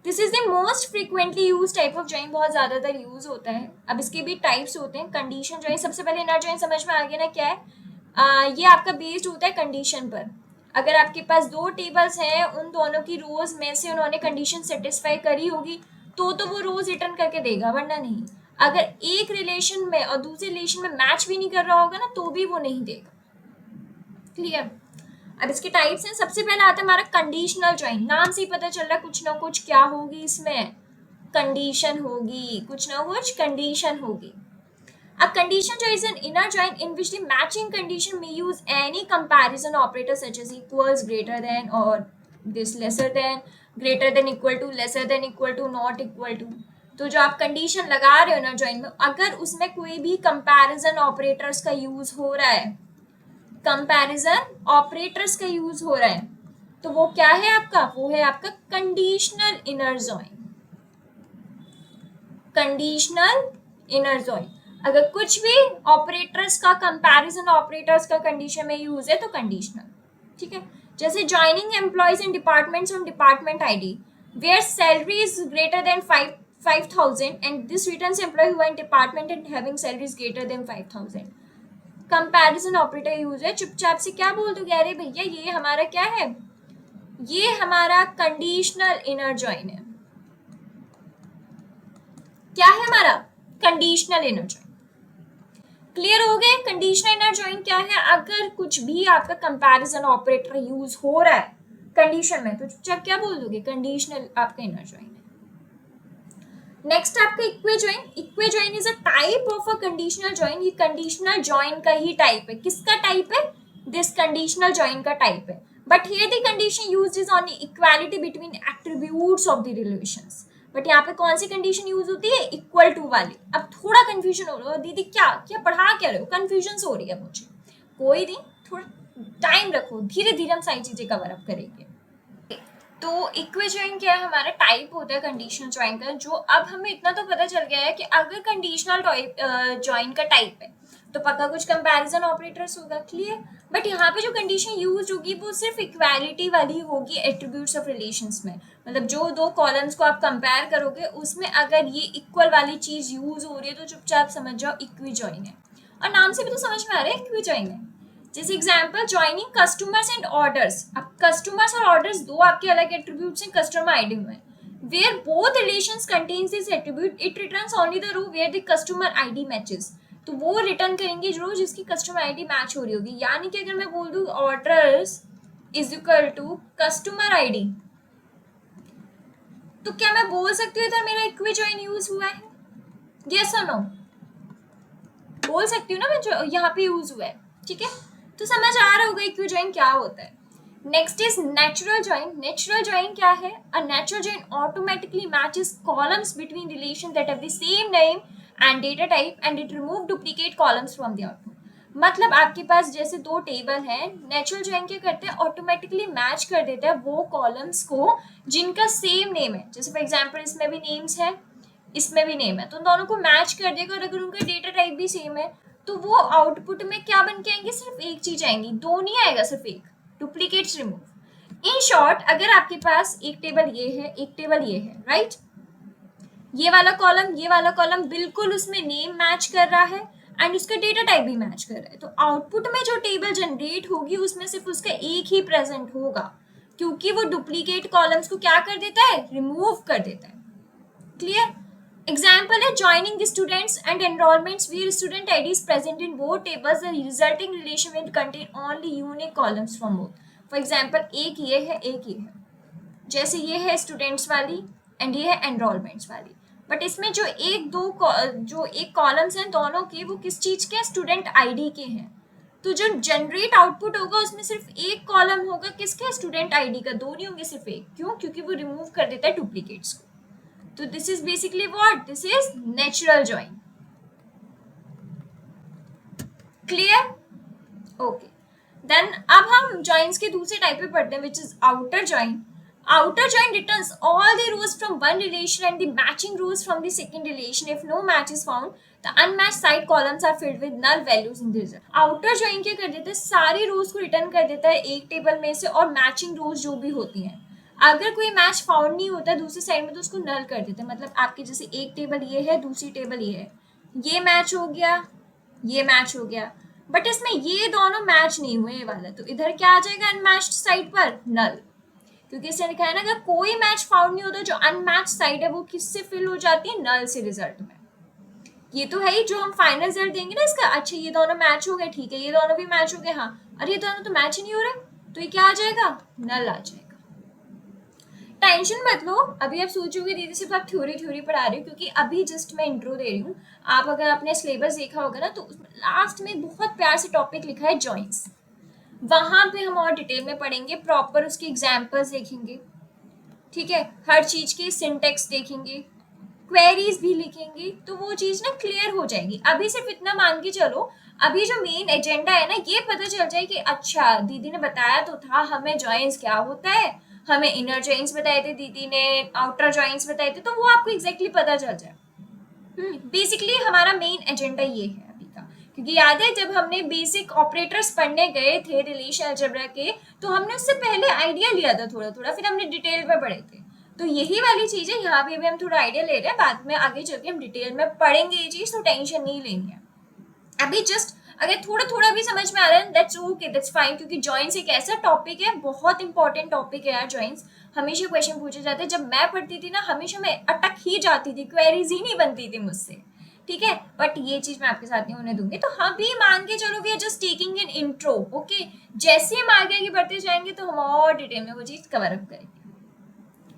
This is the most frequently use type of join, बहुत ज्यादातर यूज होता है। अब इसके भी टाइप्स होते हैं। कंडीशन ज्वाइन, सबसे पहले इनर ज्वाइन समझ में आ गया ना क्या है। ये आपका बेस्ड होता है कंडीशन पर। अगर आपके पास दो टेबल्स हैं, उन दोनों की रोज में से उन्होंने कंडीशन सेटिस्फाई करी होगी तो वो रोज रिटर्न करके देगा, वरना नहीं। अगर एक रिलेशन में और दूसरे रिलेशन में मैच भी नहीं कर रहा होगा ना, तो भी वो नहीं देगा। क्लियर। अब इसके टाइप्स हैं। सबसे पहला आता है हमारा कंडीशनल ज्वाइन। नाम से ही पता चल रहा है कुछ ना कुछ क्या होगी इसमें, कंडीशन होगी, कुछ ना कुछ कंडीशन होगी। A condition join is an inner join in which the matching condition may use any comparison operator such as equals, greater than, or this lesser than, greater than equal to, lesser than equal to, not equal to। तो जो आप condition लगा रहे हो ना join में, अगर उसमें कोई भी कंपैरिजन ऑपरेटर्स का यूज हो रहा है, कंपैरिजन ऑपरेटर्स का यूज हो रहा है, तो वो क्या है आपका, वो है आपका conditional inner join. Conditional inner join. अगर कुछ भी ऑपरेटर्स का कंपैरिजन ऑपरेटर्स का कंडीशन में यूज है तो कंडीशनल। ठीक है। जैसे joining employees in departments on department ID where salary is greater than 5,000 and this returns employee who are in department and having salaries greater than 5,000। Comparison operator use है। चुपचाप से क्या बोल दोगे, अरे भैया ये हमारा क्या है, ये हमारा कंडीशनल इनर ज्वाइन है। क्या है हमारा, कंडीशनल इनर ज्वाइन। क्लियर हो गए। कंडीशनल इनर ज्वाइन क्या है, अगर कुछ भी आपका कंपैरिजन ऑपरेटर यूज हो रहा है कंडीशन में, तो चुपचाप क्या बोल दोगे, कंडीशनल आपका इनर ज्वाइन है। नेक्स्ट आपका equi join. Equi join is a type of a conditional join. ये कंडीशनल ज्वाइन का ही टाइप है। किसका टाइप है, दिस कंडीशनल ज्वाइन का टाइप है। But here the condition used is on equality between attributes of the relations. But यहाँ पे कौन सी कंडीशन यूज होती है, इक्वल टू वाली। अब थोड़ा कंफ्यूजन हो रहा है, दीदी क्या क्या पढ़ा क्या रहे हो, कंफ्यूजन हो रही है मुझे। कोई नहीं, थोड़ा टाइम रखो, धीरे धीरे हम सारी चीजें कवर अप करेंगे। तो इक्वे ज्वाइन क्या है, हमारा टाइप होता है कंडीशनल ज्वाइन का। जो अब हमें इतना तो पता चल गया है कि अगर कंडीशनल ज्वाइन का टाइप है तो पक्का कुछ कंपैरिजन ऑपरेटर्स होगा, क्लियर। बट यहाँ पे जो कंडीशन यूज होगी वो सिर्फ इक्वालिटी वाली होगी एट्रीब्यूट्स ऑफ रिलेशंस में, मतलब जो दो कॉलम्स को आप कंपेयर करोगे उसमें अगर ये इक्वल वाली चीज यूज हो रही है तो चुपचाप समझ जाओ इक्वी ज्वाइन है, और नाम से भी तो समझ में आ रहा है इक्वी ज्वाइन है। जैसे example joining customers and orders, अब कस्टमर्स और ऑर्डर्स दो आपके अलग एट्रीब्यूट्स हैं कस्टमर आईडी में, where both relations contains this attribute it returns only the row where the customer id matches, तो वो रिटर्न करेंगे रो जिसकी कस्टमर आईडी मैच हो रही होगी। यानी कि अगर मैं बोल दूं orders is equal to customer ID, तो क्या मैं बोल सकती हूँ इधर मेरा इक्वी ज्वाइन यूज हुआ है, यस और नो, बोल सकती हूँ ना मैं, जो यहाँ पे यूज हुआ है, ठीक है। तो समझ आ रहा होगा इक्वी ज्वाइन क्या होता है। Next is natural join. Natural join क्या है? A natural join automatically matches columns between relation that have the same name and data type and it remove duplicate columns from the output. मतलब आपके पास जैसे दो table हैं, natural join क्या करते हैं, ऑटोमेटिकली मैच कर देता है वो कॉलम्स को जिनका सेम नेम है। जैसे फॉर एग्जांपल इसमें भी नेम्स है, इसमें भी नेम है, तो दोनों को मैच कर देगा, और अगर उनका डेटा टाइप भी सेम है तो वो आउटपुट में क्या बन के आएंगे, सिर्फ एक चीज आएंगी, दो नहीं आएगा, सिर्फ एक, डुप्लीकेट्स रिमूव। इन शॉर्ट अगर आपके पास एक टेबल ये है, एक टेबल ये है, राइट, ये वाला कॉलम बिल्कुल उसमें नेम मैच कर रहा है एंड उसका डेटा टाइप भी मैच कर रहा है, तो आउटपुट में जो टेबल जनरेट होगी उसमें सिर्फ उसका एक ही प्रेजेंट होगा, क्योंकि वो डुप्लीकेट कॉलम्स को क्या कर देता है, रिमूव कर देता है, क्लियर। Example है joining the students and enrollments where student ID is present in both tables, the resulting relation will contain only unique columns from both. For example एक ये है, एक ये है, जैसे ये है students वाली and ये है enrollments वाली, बट इसमें जो एक कॉलम्स हैं दोनों के, वो किस चीज के, स्टूडेंट आईडी के हैं, तो जो जनरेट आउटपुट होगा उसमें सिर्फ एक कॉलम होगा, किसके, स्टूडेंट आईडी का, दो नहीं होंगे, सिर्फ एक। क्यों? क्योंकि वो रिमूव कर देता है डुप्लीकेट्स को। तो this is basically what, this is natural join, clear, okay. Then अब हम ज्वाइंस के दूसरे टाइप पे पढ़ते हैं, which is outer join. Outer join returns all the rows from one relation and the matching rows from the second relation. If no match is found the unmatched side columns are filled with null values in the result. Outer join क्या कर देता है, सारी रोज को return कर देता है एक टेबल में से, और मैचिंग रोज जो भी होती हैं, अगर कोई मैच फाउंड नहीं होता दूसरी साइड में तो उसको नल कर देते हैं। मतलब आपके जैसे एक टेबल ये है, दूसरी टेबल ये है, ये मैच हो गया, ये मैच हो गया, बट इसमें ये दोनों मैच नहीं हुए, ये वाला, तो इधर क्या आ जाएगा, अनमैच्ड साइड पर नल, क्योंकि इसने लिखा है ना अगर कोई मैच फाउंड नहीं होता, जो अनमैच्ड साइड है वो किससे फिल हो जाती है, नल से रिजल्ट में। ये तो है ही, जो हम फाइनल रिजल्ट देंगे ना इसका, अच्छा ये दोनों मैच हो गए, ठीक है, ये दोनों भी मैच हो गए, हाँ, अरे ये दोनों तो मैच ही नहीं हो रहे, तो ये क्या आ जाएगा, नल आ जाएगा। टेंशन मत लो, अभी आप सोचोगे दीदी सिर्फ आप थ्योरी पढ़ा रही हो, क्योंकि अभी जस्ट मैं इंट्रो दे रही हूँ। आप अगर आपने सिलेबस देखा होगा ना, तो लास्ट में बहुत प्यार से टॉपिक लिखा है जॉइंट्स, वहां पे हम और डिटेल में पढ़ेंगे, प्रॉपर उसके एग्जाम्पल्स देखेंगे, ठीक है, हर चीज की सिंटेक्स देखेंगे, क्वेरीज भी लिखेंगे, तो वो चीज ना क्लियर हो जाएगी। अभी सिर्फ इतना मान के चलो, अभी जो मेन एजेंडा है ना, ये पता चल जाए कि अच्छा दीदी ने बताया तो था हमें जॉइंट्स क्या होता है, हमें इनर जॉइंट्स बताए थे दीदी ने, आउटर जॉइंट्स बताए थे, तो वो आपको एग्जैक्टली पता चल जाए। बेसिकली हमारा मेन एजेंडा ये है अभी का, क्योंकि याद है जब हमने बेसिक ऑपरेटर्स पढ़ने गए थे रिलेशन अलजेब्रा के, तो हमने उससे पहले आइडिया लिया था थोड़ा थोड़ा, फिर हमने डिटेल में पढ़े थे, तो यही वाली चीज है यहाँ भी अभी हम थोड़ा आइडिया ले रहे हैं, बाद में आगे चल के हम डिटेल में पढ़ेंगे ये चीज, तो टेंशन नहीं लेनी है। अभी जस्ट अगर थोड़ा थोड़ा भी समझ में आ रहा है दैट्स ओके, दैट्स फाइन, क्योंकि जॉइंट्स एक ऐसा टॉपिक है, बहुत इंपॉर्टेंट टॉपिक है यार जॉइंट्स। हमेशा क्वेश्चन पूछे जाते हैं, जब मैं पढ़ती थी ना हमेशा मैं अटक ही जाती थी, क्वेरीज ही नहीं बनती थी मुझसे, ठीक है, बट ये चीज मैं आपके साथ नहीं होने दूंगी। तो हम भी मान के चलो we are just taking an intro, okay, जैसे हम आगे बढ़ते जाएंगे तो हम और डिटेल में वो चीज कवर अप करेंगे।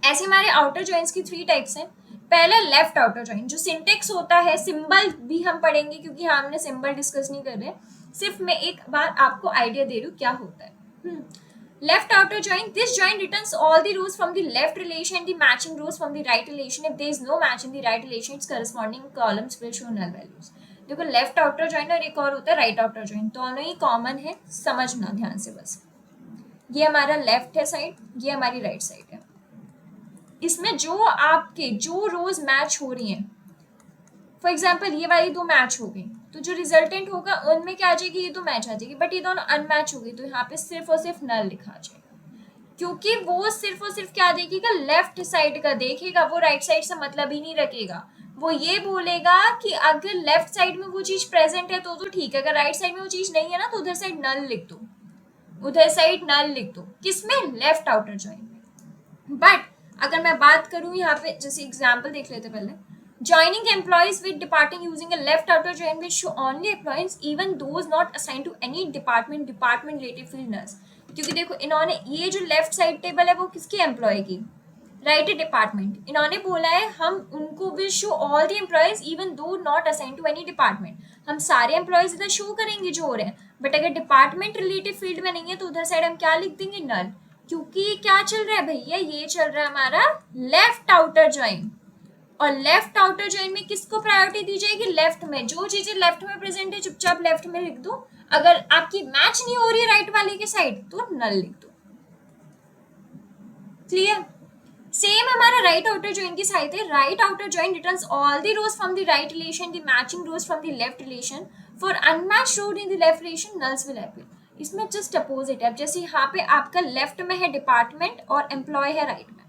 ऐसे हमारे आउटर जॉइंट्स की 3 टाइप्स हैं। पहला लेफ्ट आउटर जॉइंट, जो सिंटेक्स होता है, सिंबल भी हम पढ़ेंगे क्योंकि हमने सिंबल डिस्कस नहीं कर रहे, सिर्फ मैं एक बार आपको आइडिया दे रही हूँ क्या होता है। Left outer joint, this joint returns all the rows from the left relation and the matching rows from the right relation. If there is no match in the right relation, its corresponding columns will show null values. देखो left outer joint और एक और होता है right outer joint, दोनों ही common है, समझना ध्यान से बस। ये हमारा लेफ्ट है साइड, ये हमारी राइट साइड है। इसमें जो आपके जो रोज मैच हो रही हैं, फॉर एग्जाम्पल ये वाली 2 मैच हो गई, तो जो रिजल्टेंट होगा उनमें क्या आ जाएगी, ये तो मैच आ जाएगी, बट ये दोनों अनमैच हो गई, तो यहाँ पे सिर्फ और सिर्फ नल लिखा जाएगा, क्योंकि वो सिर्फ और सिर्फ क्या देखेगा, लेफ्ट साइड का देखेगा, वो राइट साइड से मतलब ही नहीं रखेगा। वो ये बोलेगा कि अगर लेफ्ट साइड में वो चीज प्रेजेंट है तो ठीक है, अगर राइट साइड में वो चीज नहीं है ना तो उधर साइड नल लिख दो, उधर साइड नल लिख दो, किसमें, लेफ्ट आउटर जॉइन में। बट अगर मैं बात करूं यहाँ पे, जैसे एग्जाम्पल देख लेते पहले, joining employees with departing using a left outer join will show only employees even those not assigned to any department related field nulls। क्योंकि देखो इन्होंने ये जो लेफ्ट साइड टेबल है वो किसकी, एम्प्लॉय की, राइट डिपार्टमेंट। इन्होंने बोला है हम उनको will show all the employees even though not assign to any department, हम सारे एम्प्लॉयज इधर शो करेंगे जो हो रहे हैं, बट अगर डिपार्टमेंट रिलेटेड फील्ड में नहीं है तो उधर साइड हम क्या लिख देंगे, नल। क्योंकि क्या चल रहा है भैया, ये चल रहा है हमारा लेफ्ट आउटर ज्वाइन, और लेफ्ट आउटर ज्वाइन में किसको प्रायोरिटी दी जाएगी, लेफ्ट में। जो चीजें लेफ्ट में प्रेजेंट है चुपचाप लेफ्ट में लिख दो, अगर आपकी मैच नहीं हो रही है राइट वाले के साइड तो नल लिख दो। क्लियर। सेम हमारा राइट आउटर ज्वाइन की साइड है, right outer join returns all the rows from the right relation, the matching rows from the left relation, for unmatched row in the left relation nulls will appear. इसमें just opposite है, जैसे यहाँ पे आपका left में है department और employ है राइट में,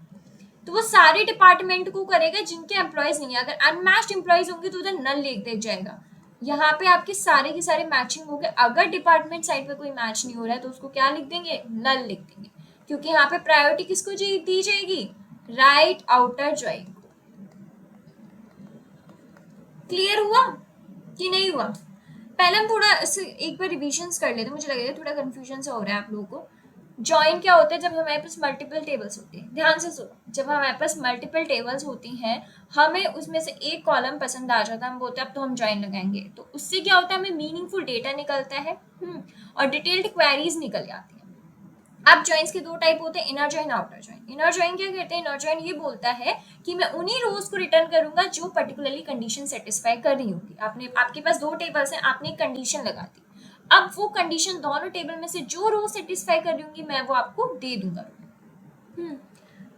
तो वो सारे डिपार्टमेंट को करेगा जिनके एम्प्लॉयज नहीं है, अगर अनमैच्ड एम्प्लॉयज होंगे तो उधर नल लिख दे जाएगा। यहाँ पे आपके सारे के सारे मैचिंग हो गए, अगर डिपार्टमेंट साइड पे कोई मैच नहीं हो रहा है तो उसको क्या लिख देंगे, नल लिख देंगे, क्योंकि यहाँ पे प्रायोरिटी किसको दी जाएगी, राइट आउटर ज्वाइन। क्लियर हुआ कि नहीं हुआ। पहले हम थोड़ा एक बार रिविजन्स कर लेते हैं, मुझे लगेगा थोड़ा कंफ्यूजन सा हो रहा है आप लोगों को। जॉइन क्या होता है, जब हमारे पास मल्टीपल टेबल्स होती हैं, ध्यान से सुनो, जब हमारे पास मल्टीपल टेबल्स होती हैं, हमें उसमें से एक कॉलम पसंद आ जाता है, हम बोलते हैं अब तो हम जॉइन लगाएंगे, तो उससे क्या होता है, हमें मीनिंगफुल डेटा निकलता है और डिटेल्ड क्वेरीज निकल जाती हैं। अब जॉइंस के दो टाइप होते हैं, inner join, outer join. Inner join क्या कहते हैं, इनर जॉइन ये बोलता है कि मैं उन्हीं रोज को रिटर्न करूंगा जो पर्टिकुलरली कंडीशन सेटिस्फाई कर रही होगी। आपके पास दो टेबल्स हैं, आपने एक कंडीशन लगा दी, अब वो कंडीशन दोनों टेबल में से जो रो सेटिस्फाई कर रही होंगी मैं वो आपको दे दूंगा।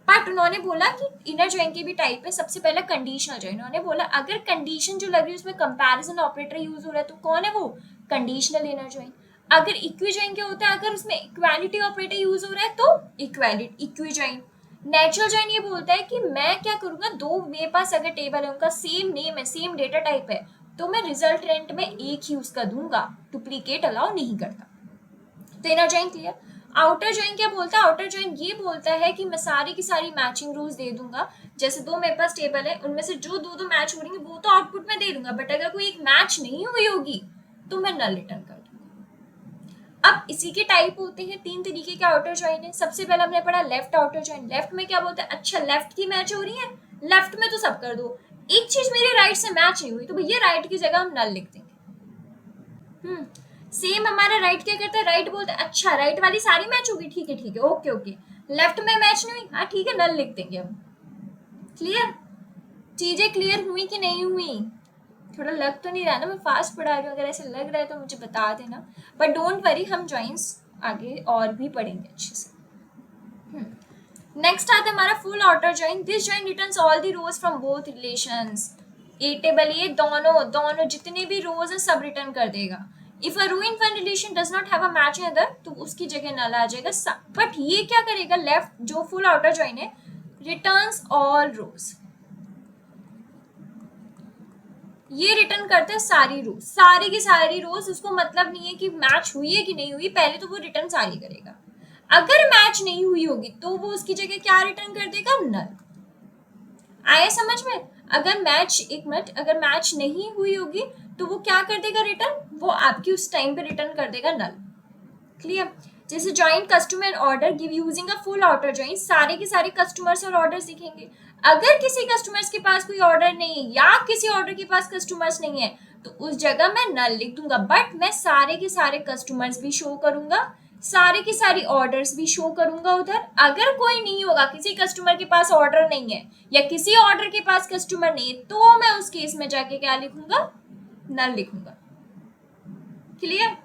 बट उन्होंने बोला कि इनर जॉइन के भी टाइप है। सबसे पहला कंडीशनल जॉइन, उन्होंने बोला अगर कंडीशन जो लग रही है उसमें कंपैरिजन ऑपरेटर यूज हो रहा है तो कौन है वो, कंडीशनल इनर जॉइन। अगर इक्वी जॉइन क्या होता है, अगर उसमें इक्वालिटी ऑपरेटर यूज हो रहा है तो इक्वी जॉइन। नेचुरल जॉइन ये बोलता है कि मैं क्या करूंगा, दो मेरे पास अगर टेबल है उनका सेम नेम है, सेम डेटा टाइप है, तो मैं रिजल्टेंट में एक ही उसका दूंगा, डुप्लीकेट अलाउ नहीं करता। तो inner join clear. Outer join क्या बोलता है, आउटर जॉइन ये बोलता है कि मैं सारी की सारी मैचिंग रूल्स दे दूंगा, जैसे दो मेरे पास टेबल है उनमें से जो दो मैच हो रही है वो तो आउटपुट में दे दूंगा, बट अगर कोई एक मैच नहीं हुई होगी तो मैं नल रिटर्न कर दूंगा। अब इसी के टाइप होते हैं, तीन तरीके के आउटर जॉइन है। सबसे पहले हमने पढ़ा लेफ्ट आउटर जॉइन। लेफ्ट में क्या बोलता है, अच्छा लेफ्ट की मैच हो रही है, लेफ्ट में तो सब कर दो, एक चीज मेरे राइट से मैच नहीं हुई तो भैया राइट की जगह हम नल लिख देंगे। सेम हमारा राइट क्या करता है, राइट बोलता है अच्छा राइट वाली सारी मैच होगी, ठीक है ओके। लेफ्ट में मैच नहीं हुई, हाँ ठीक है नल लिख देंगे हम। क्लियर, चीजें क्लियर हुई कि नहीं हुई। थोड़ा लग तो नहीं रहा ना मैं फास्ट पढ़ा रही हूँ, अगर ऐसे लग रहा है तो मुझे बता देना, बट डोंट वरी, हम जॉइंस आगे और भी पढ़ेंगे अच्छे से। नेक्स्ट आता है हमारा full outer join. This join returns all the rows from both relations. A table ये दोनों जितने भी रोज हैं सब रिटर्न कर देगा। If a row in one relation does not have a match in other तो उसकी जगह नल आ जाएगा। बट ये क्या करेगा, लेफ्ट जो फुल आउटर जॉइन है रिटर्न्स ऑल रोज, ये रिटर्न करता है सारी रोज, सारी की सारी रोज। उसको मतलब नहीं है कि मैच हुई है कि नहीं हुई, पहले तो वो रिटर्न सारी करेगा। अगर मैच नहीं हुई होगी तो वो उसकी जगह क्या रिटर्न कर देगा, नल। आया समझ में। अगर मैच नहीं हुई होगी तो वो क्या कर देगा रिटर्न, वो आपकी उस टाइम पे रिटर्न कर देगा नल। क्लियर। जैसे join customer order give using a full outer join, सारे के सारे कस्टमर्स और ऑर्डर्स दिखेंगे। अगर किसी कस्टमर्स के पास कोई ऑर्डर नहीं है या किसी ऑर्डर के पास कस्टमर्स नहीं है तो उस जगह मैं नल लिख दूंगा, बट मैं सारे के सारे कस्टमर्स भी शो करूंगा, सारे की सारी ऑर्डर्स भी शो करूंगा उधर। अगर कोई नहीं होगा, किसी कस्टमर के पास ऑर्डर नहीं है या किसी ऑर्डर के पास कस्टमर नहीं है, तो मैं उस केस में जाके क्या लिखूंगा, नल लिखूंगा। क्लियर।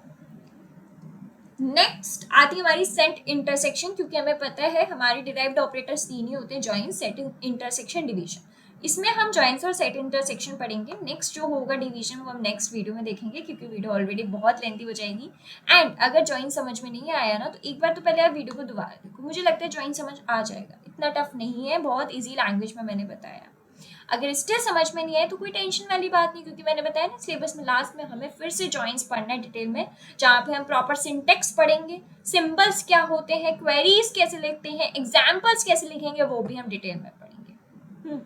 नेक्स्ट आती है हमारी सेट इंटरसेक्शन, क्योंकि हमें पता है हमारे डिराइव्ड ऑपरेटर्स तीन ही होते हैं, जॉइन, सेट, इंटरसेक्शन, डिवीजन। इसमें हम जॉइंट्स और सेट इंटरसेक्शन पढ़ेंगे। नेक्स्ट जो होगा डिवीजन वो हम नेक्स्ट वीडियो में देखेंगे, क्योंकि वीडियो ऑलरेडी बहुत लेंथी हो जाएगी। एंड अगर जॉइंट समझ में नहीं आया ना, तो एक बार तो पहले आप वीडियो को दोबारा देखो, मुझे लगता है जॉइंट समझ आ जाएगा, इतना टफ नहीं है, बहुत ईजी लैंग्वेज में मैंने बताया। अगर स्टिल समझ में नहीं आए तो कोई टेंशन वाली बात नहीं, क्योंकि मैंने बताया ना सिलेबस में लास्ट में हमें फिर से जॉइंट्स पढ़ना है डिटेल में, जहाँ पे हम प्रॉपर सिंटेक्स पढ़ेंगे, सिंबल्स क्या होते हैं, क्वेरीज कैसे लिखते हैं, एग्जाम्पल्स कैसे लिखेंगे, वो भी हम डिटेल में पढ़ेंगे।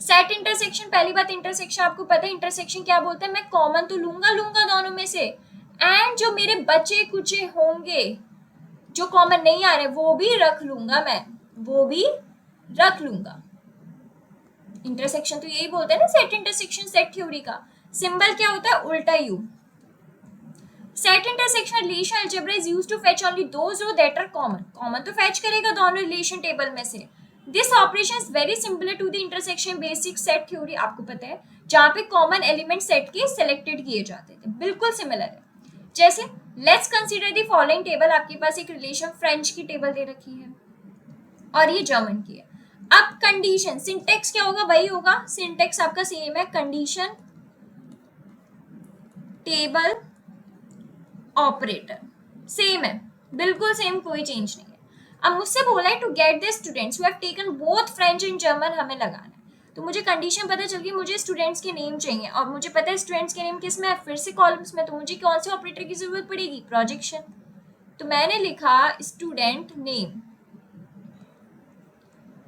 सेट इंटरसेक्शन, पहली बात इंटरसेक्शन आपको पता है इंटरसेक्शन क्या बोलते हैं, मैं कॉमन तो लूंगा दोनों में से, एंड जो मेरे बचे कुचे होंगे जो कॉमन नहीं आ रहे वो भी रख लूंगा, मैं वो भी रख लूंगा। इंटरसेक्शन तो यही बोलते हैं ना, सेट इंटरसेक्शन सेट थ्योरी का सिंबल क्या होता है, उल्टा U. Set intersection relation algebra is used to fetch only those row that are common, common तो फेच करेगा दोनों रिलेशन टेबल में से। This operation is very similar to the intersection basic set theory, आपको पता है जहाँ पे कॉमन एलिमेंट सेट के सिलेक्टेड किए जाते थे, बिल्कुल सिमिलर है। जैसे let's consider the following table, आपके पास एक रिलेशन फ्रेंच की टेबल दे रखी है और ये जर्मन की है। अब कंडीशन, सिंटेक्स क्या होगा, वही होगा, सिंटेक्स आपका सेम है, कंडीशन टेबल ऑपरेटर सेम है, बिल्कुल सेम, कोई चेंज नहीं है। अब मुझसे बोला है to get the students who have taken both French and German, हमें लगाना है। तो मुझे कंडीशन पता चल गई, मुझे स्टूडेंट्स के नेम चाहिए, और मुझे पता है स्टूडेंट्स के नेम किस में है, फिर से कॉलम्स में, तो मुझे कौन से ऑपरेटर की जरूरत पड़ेगी, प्रोजेक्शन। तो मैंने लिखा स्टूडेंट नेम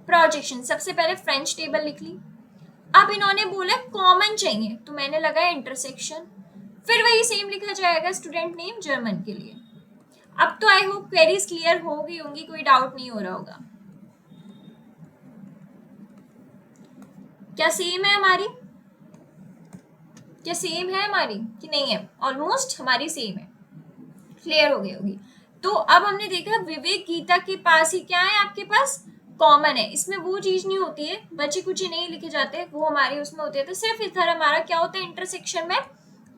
प्रोजेक्शन, सबसे पहले फ्रेंच टेबल लिख ली। अब इन्होंने बोला कॉमन चाहिए, तो मैंने लगाया इंटरसेक्शन, फिर वही सेम लिखा जाएगा स्टूडेंट नेम जर्मन के लिए। अब तो आई होप क्वेरीज क्लियर हो गई होंगी, कोई डाउट नहीं हो रहा होगा। क्या सेम है हमारी, क्या सेम है हमारी कि नहीं है, ऑलमोस्ट हमारी सेम है, क्लियर हो गई होगी। तो अब हमने देखा विवेक गीता के पास ही क्या है, आपके पास कॉमन है, इसमें वो चीज नहीं होती है, बचे कुछ नहीं लिखे जाते, वो हमारे उसमें होते हैं, तो सिर्फ इधर हमारा क्या होता है इंटरसेक्शन में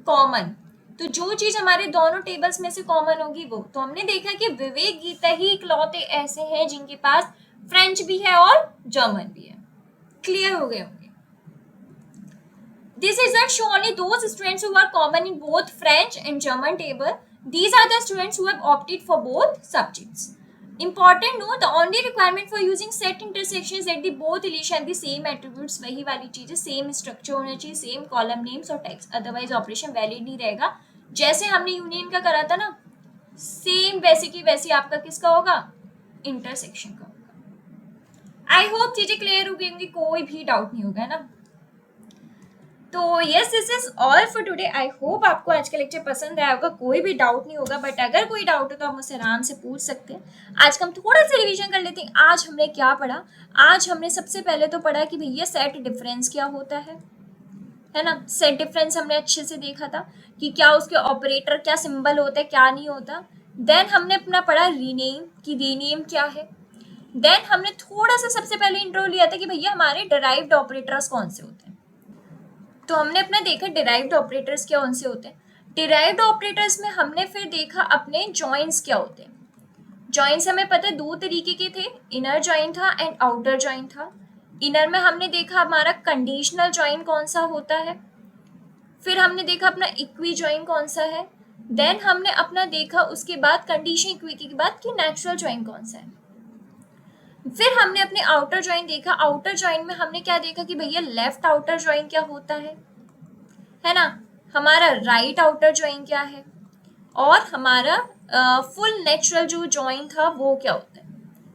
कॉमन। तो जो चीज हमारे दोनों टेबल्स में से कॉमन होगी वो, तो हमने देखा कि विवेक गीता ही इकलौते ऐसे हैं जिनके पास फ्रेंच भी है और जर्मन भी है, क्लियर हो गए होंगे। This result show only those students who are common in both French and German table. These are the students who have opted for both subjects. Important note, the only requirement for using set intersection is that the both relation have the same attributes, वही वाली चीज है, same structure होना चाहिए, same column names और text, otherwise operation valid नहीं रहेगा। जैसे हमने यूनियन का करा था ना, सेम वैसे की वैसे आपका किसका होगा, इंटरसेक्शन का होगा। आई होप चीजें क्लियर हो गई होंगी, कोई भी डाउट नहीं होगा ना। तो yes, this is all for today. I hope आपको आज का लेक्चर पसंद आया होगा, कोई भी डाउट नहीं होगा, बट अगर कोई डाउट हो तो आप मुझसे आराम से पूछ सकते हैं। आज का हम थोड़ा सा रिवीजन कर लेते हैं। आज हमने क्या पढ़ा, आज हमने सबसे पहले तो पढ़ा कि भैया सेट डिफरेंस क्या होता है ना, सेट डिफरेंस हमने अच्छे से देखा था कि क्या उसके ऑपरेटर, क्या सिंबल होता है, क्या नहीं होता। देन हमने अपना पढ़ा रीनेम, कि रीनेम क्या है। देन हमने थोड़ा सा सबसे पहले इंट्रो लिया था कि भैया हमारे डिराइव्ड ऑपरेटर्स कौन से होते हैं, तो हमने अपना देखा डिराइव्ड ऑपरेटर्स क्या कौन से होते हैं। डिराइव्ड ऑपरेटर्स में हमने फिर देखा अपने जॉइंट्स क्या होते हैं। जॉइंट्स हमें पता है दो तरीके के थे, इनर जॉइंट था एंड आउटर जॉइंट था। इनर में हमने देखा हमारा कंडीशनल जॉइंट कौन सा होता है, फिर हमने देखा अपना इक्वी जॉइंट कौन सा है, देन हमने अपना देखा उसके बाद कंडीशन इक्विटी के बाद कि नेचुरल जॉइंट कौन सा है। फिर हमने अपने आउटर जॉइंट देखा। आउटर जॉइंट में हमने क्या देखा कि भैया लेफ्ट आउटर जॉइंट क्या होता है ना, हमारा राइट आउटर जॉइंट क्या है, और हमारा फुल नेचुरल जो जॉइंट था वो क्या होता है।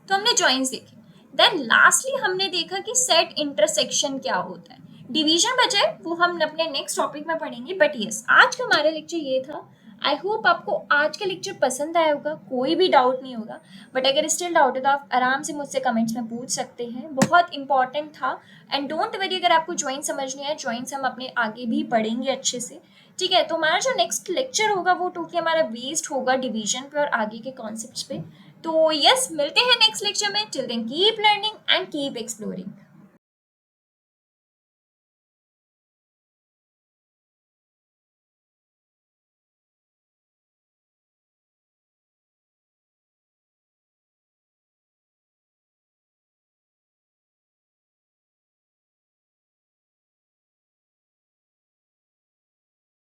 तो हमने जॉइंट्स देखे। देन लास्टली हमने देखा कि सेट इंटरसेक्शन क्या होता है। डिवीजन बचा है, वो हम अपने नेक्स्ट टॉपिक में पढ़ेंगे। बट यस, आज का हमारा लेक्चर ये था। आई होप आपको आज का लेक्चर पसंद आया होगा, कोई भी डाउट नहीं होगा। बट अगर स्टिल डाउट है तो आप आराम से मुझसे कमेंट्स में पूछ सकते हैं, बहुत इंपॉर्टेंट था। एंड डोंट वरी अगर आपको ज्वाइन समझ नहीं आया, ज्वाइंट्स हम अपने आगे भी पढ़ेंगे अच्छे से, ठीक है। तो हमारा जो नेक्स्ट लेक्चर होगा वो टोटली हमारा बेस्ड होगा डिवीजन पे और आगे के कॉन्सेप्ट्स पे। तो यस, मिलते हैं नेक्स्ट लेक्चर में। Till then keep learning and keep exploring.